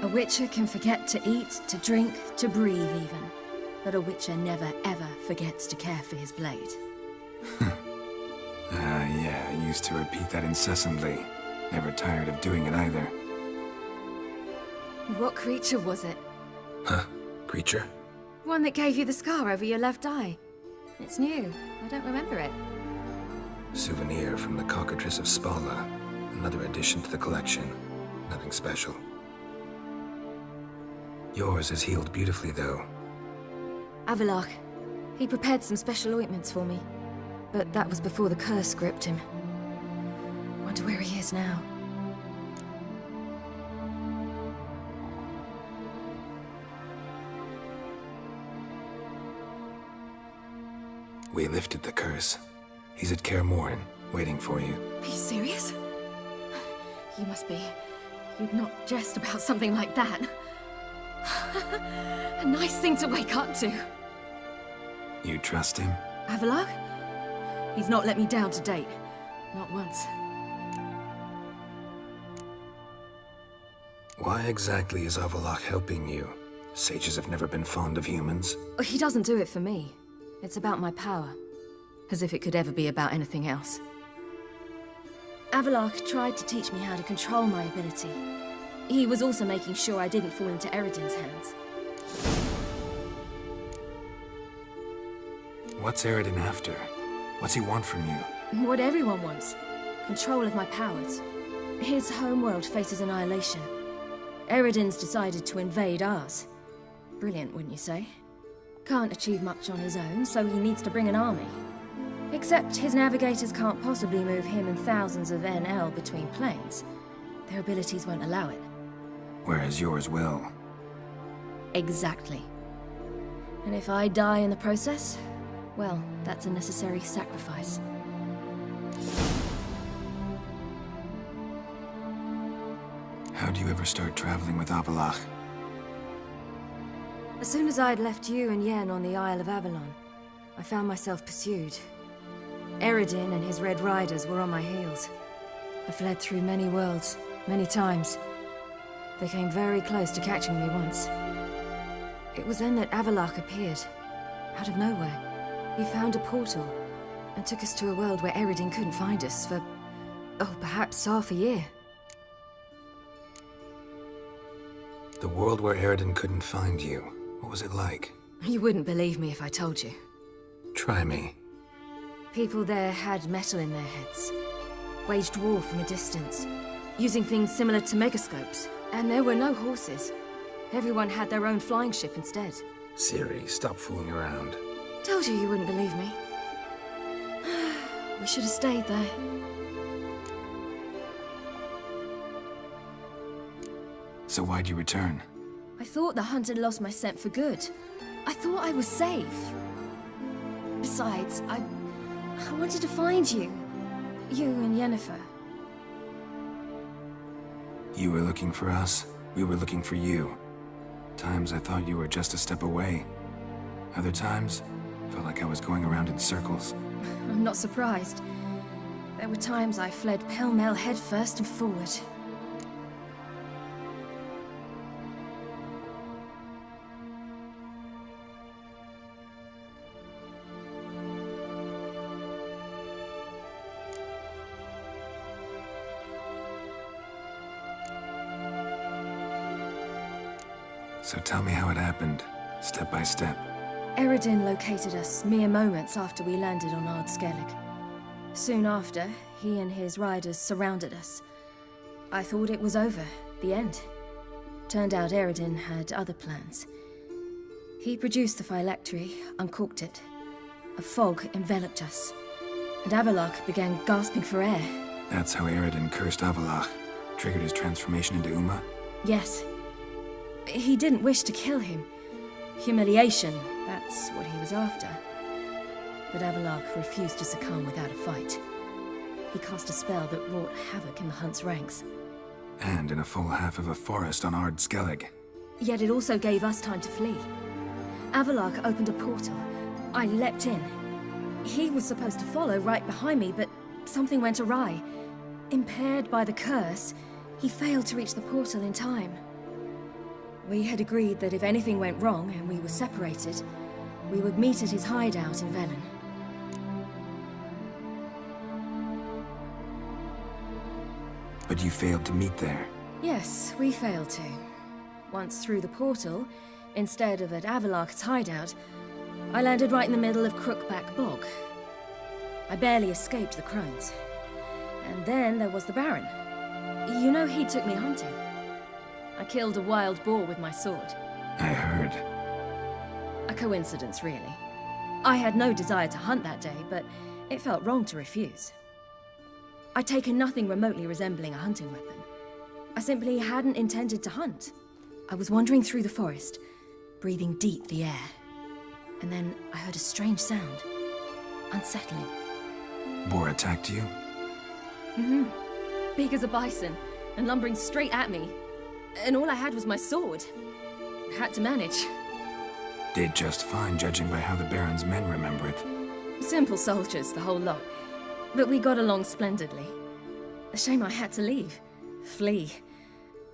A witcher can forget to eat, to drink, to breathe even. But a witcher never ever forgets to care for his blade. Yeah, I used to repeat that incessantly. Never tired of doing it either. What creature was it? Huh? Creature? One that gave you the scar over your left eye. It's new. I don't remember it. Souvenir from the Cockatrice of Spala. Another addition to the collection. Nothing special. Yours is healed beautifully, though. Avallac'h. He prepared some special ointments for me. But that was before the curse gripped him. Wonder where he is now. We lifted the curse. He's at Kaer Morhen, waiting for you. Are you serious? You must be. You'd not jest about something like that. A nice thing to wake up to. You trust him? Avallac'h? He's not let me down to date. Not once. Why exactly is Avallac'h helping you? Sages have never been fond of humans. He doesn't do it for me. It's about my power. As if it could ever be about anything else. Avallac'h tried to teach me how to control my ability. He was also making sure I didn't fall into Eredin's hands. What's Eredin after? What's he want from you? What everyone wants. Control of my powers. His homeworld faces annihilation. Eredin's decided to invade ours. Brilliant, wouldn't you say? Can't achieve much on his own, so he needs to bring an army. Except his navigators can't possibly move him and thousands of NL between planes. Their abilities won't allow it. Whereas yours will. Exactly. And if I die in the process, well, that's a necessary sacrifice. How'd you ever start traveling with Avallac'h? As soon as I'd left you and Yen on the Isle of Avalon, I found myself pursued. Eredin and his Red Riders were on my heels. I fled through many worlds, many times. They came very close to catching me once. It was then that Avallac'h appeared, out of nowhere. He found a portal, and took us to a world where Eredin couldn't find us for, perhaps half a year. The world where Eredin couldn't find you. What was it like? You wouldn't believe me if I told you. Try me. People there had metal in their heads. Waged war from a distance, using things similar to megascopes. And there were no horses. Everyone had their own flying ship instead. Ciri, stop fooling around. Told you you wouldn't believe me. We should have stayed there. So why'd you return? I thought the hunt had lost my scent for good. I thought I was safe. Besides, I wanted to find you. You and Yennefer. You were looking for us. We were looking for you. Times I thought you were just a step away. Other times, felt like I was going around in circles. I'm not surprised. There were times I fled pell-mell headfirst and forward. So tell me how it happened, step by step. Eredin located us mere moments after we landed on Ard Skellig. Soon after, he and his riders surrounded us. I thought it was over, the end. Turned out Eredin had other plans. He produced the phylactery, uncorked it. A fog enveloped us, and Avallac'h began gasping for air. That's how Eredin cursed Avallac'h, triggered his transformation into Uma? Yes. He didn't wish to kill him. Humiliation, that's what he was after. But Avallac'h refused to succumb without a fight. He cast a spell that wrought havoc in the hunt's ranks. And in a full half of a forest on Ard Skellig. Yet it also gave us time to flee. Avallac'h opened a portal. I leapt in. He was supposed to follow right behind me, but something went awry. Impaired by the curse, he failed to reach the portal in time. We had agreed that if anything went wrong and we were separated, we would meet at his hideout in Velen. But you failed to meet there. Yes, we failed to. Once through the portal, instead of at Avalok's hideout, I landed right in the middle of Crookback Bog. I barely escaped the crones. And then there was the Baron. You know, he took me hunting. I killed a wild boar with my sword. I heard. A coincidence, really. I had no desire to hunt that day, but it felt wrong to refuse. I'd taken nothing remotely resembling a hunting weapon. I simply hadn't intended to hunt. I was wandering through the forest, breathing deep the air. And then I heard a strange sound. Unsettling. Boar attacked you? Mm-hmm. Big as a bison, and lumbering straight at me. And all I had was my sword. Had to manage. Did just fine, judging by how the Baron's men remember it. Simple soldiers, the whole lot. But we got along splendidly. A shame I had to leave. Flee.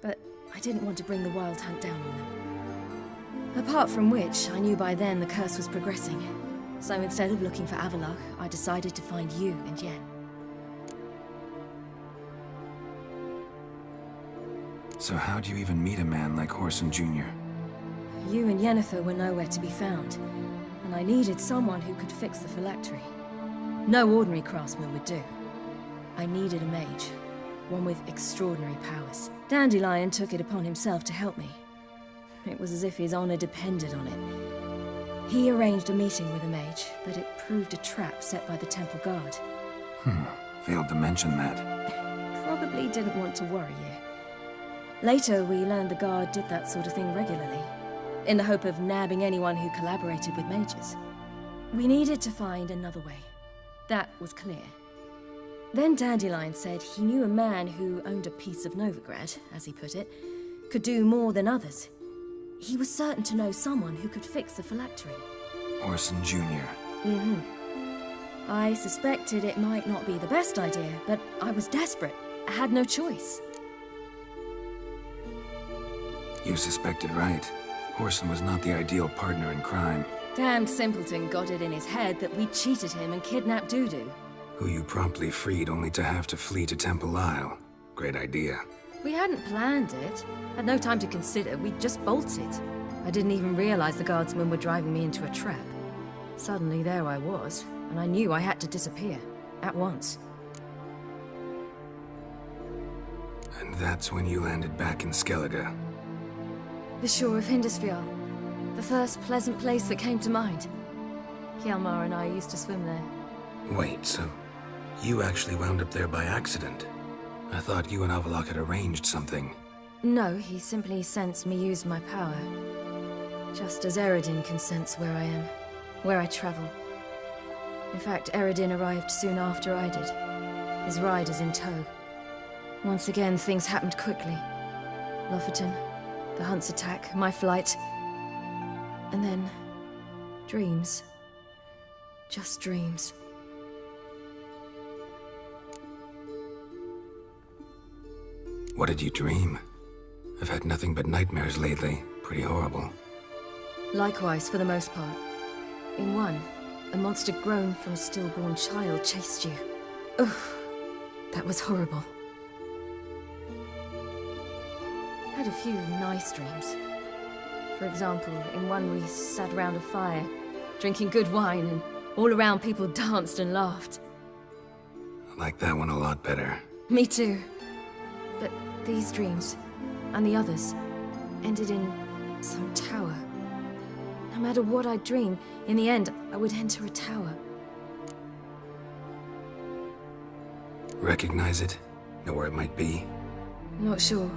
But I didn't want to bring the Wild Hunt down on them. Apart from which, I knew by then the curse was progressing. So instead of looking for Avalok, I decided to find you and Yen. So how'd you even meet a man like Whoreson Jr.? You and Yennefer were nowhere to be found, and I needed someone who could fix the phylactery. No ordinary craftsman would do. I needed a mage, one with extraordinary powers. Dandelion took it upon himself to help me. It was as if his honor depended on it. He arranged a meeting with a mage, but it proved a trap set by the Temple Guard. Failed to mention that. Probably didn't want to worry you. Later, we learned the Guard did that sort of thing regularly, in the hope of nabbing anyone who collaborated with mages. We needed to find another way. That was clear. Then Dandelion said he knew a man who owned a piece of Novigrad, as he put it, could do more than others. He was certain to know someone who could fix the phylactery. Whoreson Jr. Mm-hmm. I suspected it might not be the best idea, but I was desperate. I had no choice. You suspected right. Whoreson was not the ideal partner in crime. Damned simpleton got it in his head that we cheated him and kidnapped Dudu. Who you promptly freed only to have to flee to Temple Isle. Great idea. We hadn't planned it. Had no time to consider. We just bolted. I didn't even realize the guardsmen were driving me into a trap. Suddenly there I was, and I knew I had to disappear. At once. And that's when you landed back in Skellige. The shore of Hindisfjall. The first pleasant place that came to mind. Hjalmar and I used to swim there. Wait, so you actually wound up there by accident? I thought you and Avalok had arranged something. No, he simply sensed me use my power. Just as Eredin can sense where I am, where I travel. In fact, Eredin arrived soon after I did, his riders in tow. Once again, things happened quickly. Lofoten, the Hunt's attack, my flight. And then, dreams. Just dreams. What did you dream? I've had nothing but nightmares lately. Pretty horrible. Likewise, for the most part. In one, a monster grown from a stillborn child chased you. Ugh, that was horrible. Had a few nice dreams. For example, in one we sat around a fire, drinking good wine, and all around people danced and laughed. I like that one a lot better. Me too. But these dreams, and the others, ended in some tower. No matter what I dream, in the end, I would enter a tower. Recognize it? Know where it might be? Not sure.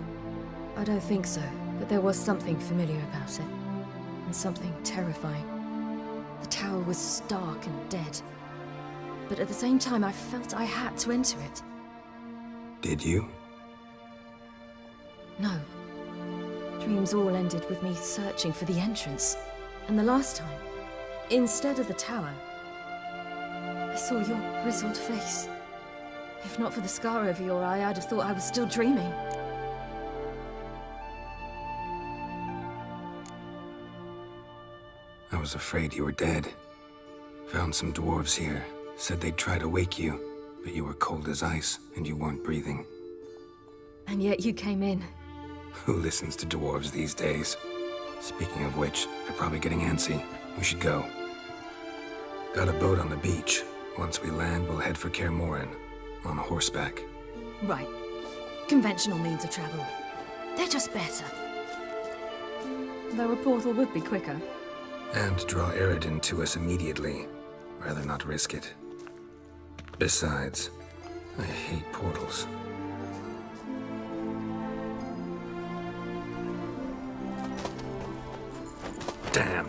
I don't think so, but there was something familiar about it. And something terrifying. The tower was stark and dead. But at the same time, I felt I had to enter it. Did you? No. Dreams all ended with me searching for the entrance. And the last time, instead of the tower, I saw your grizzled face. If not for the scar over your eye, I'd have thought I was still dreaming. I was afraid you were dead. Found some dwarves here. Said they'd try to wake you, but you were cold as ice and you weren't breathing. And yet you came in. Who listens to dwarves these days? Speaking of which, they're probably getting antsy. We should go. Got a boat on the beach. Once we land, we'll head for Kaer Morhen. On horseback. Right. Conventional means of travel. They're just better. Though a portal would be quicker. And draw Eredin to us immediately. Rather not risk it. Besides, I hate portals. Damn.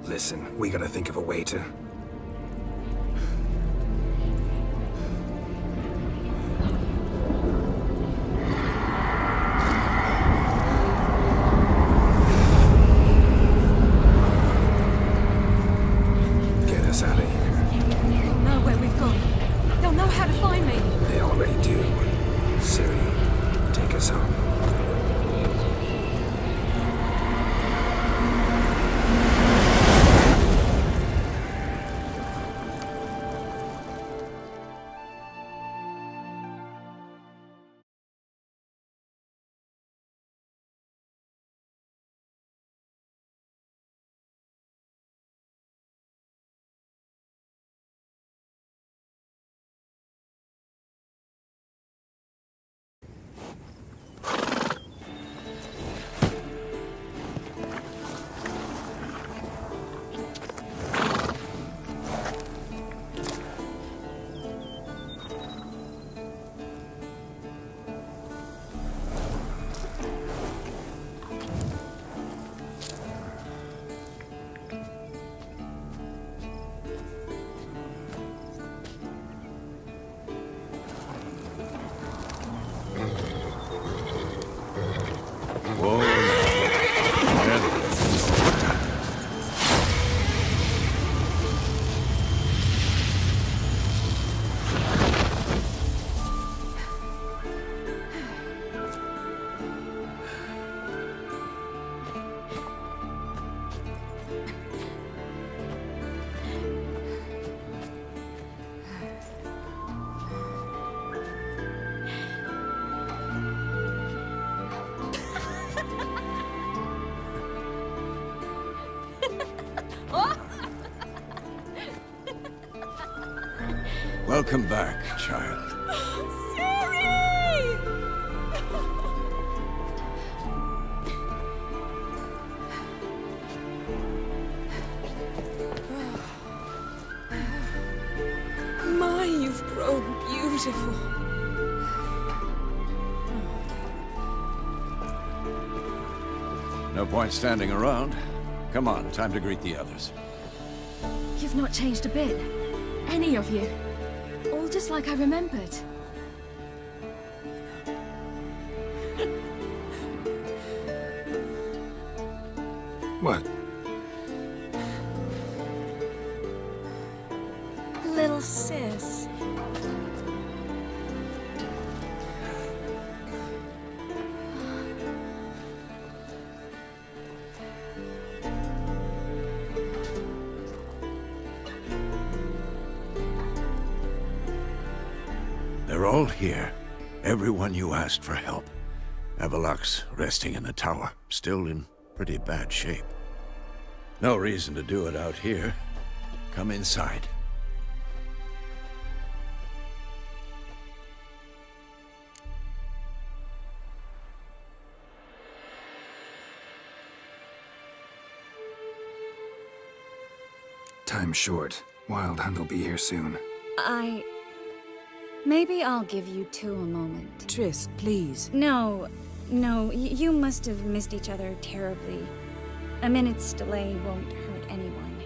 Listen, we gotta think of a way to... Get us out of here. They'll know where we've gone. They'll know how to find me. They already do. Ciri, take us home. Welcome back, child. My, you've grown beautiful. No point standing around. Come on, time to greet the others. You've not changed a bit. Any of you. All just like I remembered. What? Little sis. They're all here. Everyone you asked for help. Avallac'h's resting in the tower, still in pretty bad shape. No reason to do it out here. Come inside. Time's short. Wild Hunt will be here soon. Maybe I'll give you two a moment. Triss, please. No, you must have missed each other terribly. A minute's delay won't hurt anyone.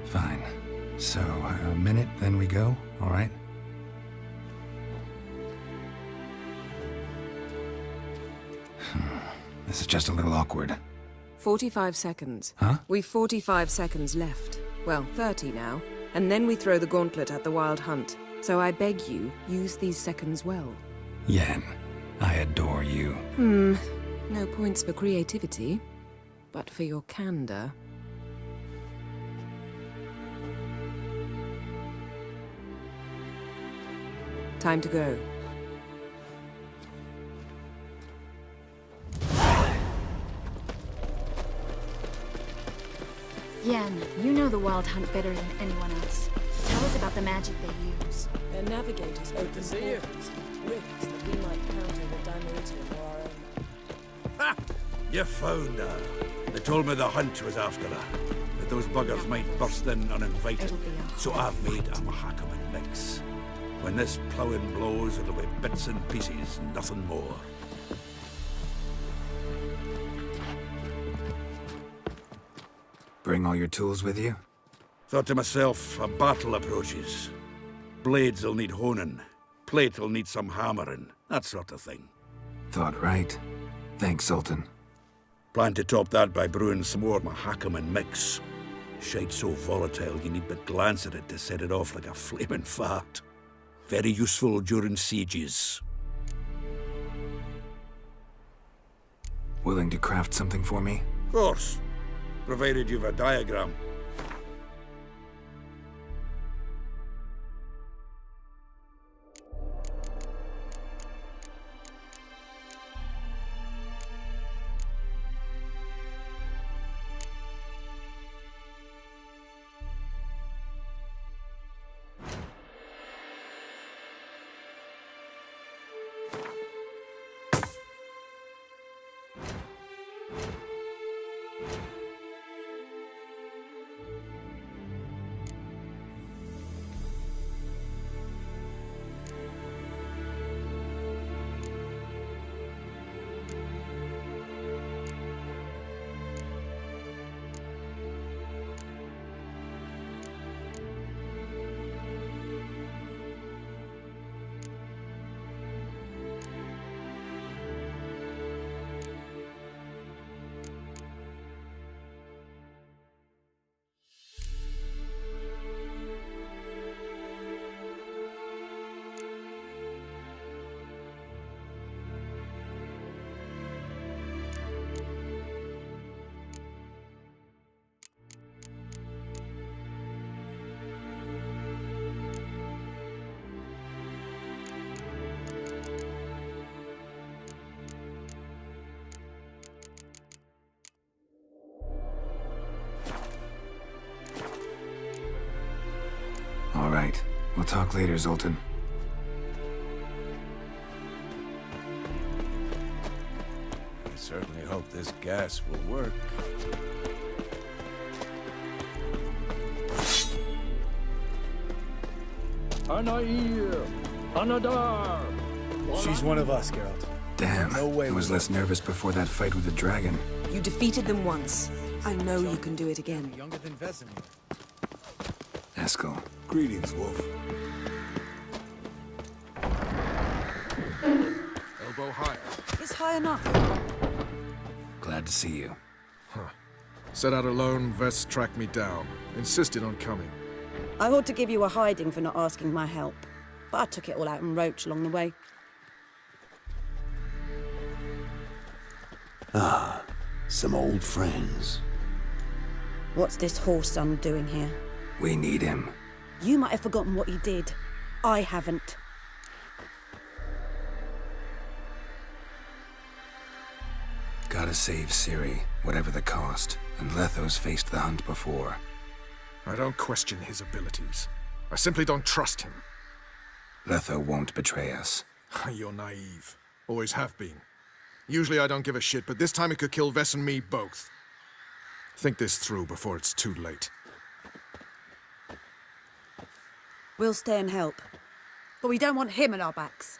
Fine. So, a minute, then we go, all right? This is just a little awkward. 45 seconds. Huh? We've 45 seconds left. Well, 30 now. And then we throw the gauntlet at the Wild Hunt. So I beg you, use these seconds well. Yen, I adore you. No points for creativity, but for your candor. Time to go. Yen, you know the Wild Hunt better than anyone else. Tell us about the magic they use. Their navigators open portals, rifts that we might counter with Dimeritium or our own. Ha! You found her. They told me the hunt was after her. That those buggers might burst in uninvited. So I've made a Mahakaman mix. When this ploughing blows, it'll be bits and pieces, nothing more. Bring all your tools with you? Thought to myself, a battle approaches. Blades'll need honing. Plate'll need some hammering. That sort of thing. Thought right. Thanks, Sultan. Plan to top that by brewing some more Mahakaman mix. Shite so volatile you need but glance at it to set it off like a flaming fart. Very useful during sieges. Willing to craft something for me? Of course. Provided you've a diagram. All right. We'll talk later, Zoltan. I certainly hope this gas will work. Anair! Anadar! She's one of us, Geralt. Damn, No way I was less nervous before that fight with the dragon. You defeated them once. I know you can do it again. Younger than Vesemir. Eskel. Greetings, Wolf. Elbow higher. It's high enough. Glad to see you. Set out alone, Vest tracked me down. Insisted on coming. I ought to give you a hiding for not asking my help, but I took it all out in Roach along the way. Ah, some old friends. What's this horse son doing here? We need him. You might have forgotten what he did. I haven't. Gotta save Ciri, whatever the cost. And Letho's faced the hunt before. I don't question his abilities. I simply don't trust him. Letho won't betray us. You're naive. Always have been. Usually I don't give a shit, but this time it could kill Vess and me both. Think this through before it's too late. We'll stay and help. But we don't want him at our backs.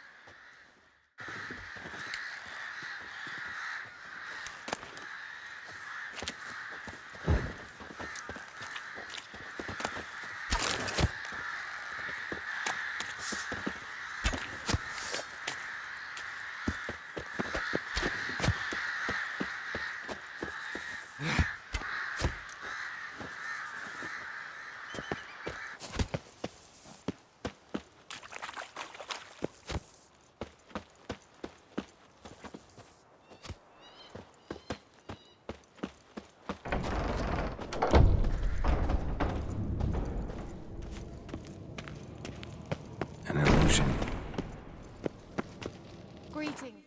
Greetings.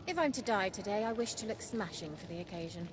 If I'm to die today, I wish to look smashing for the occasion.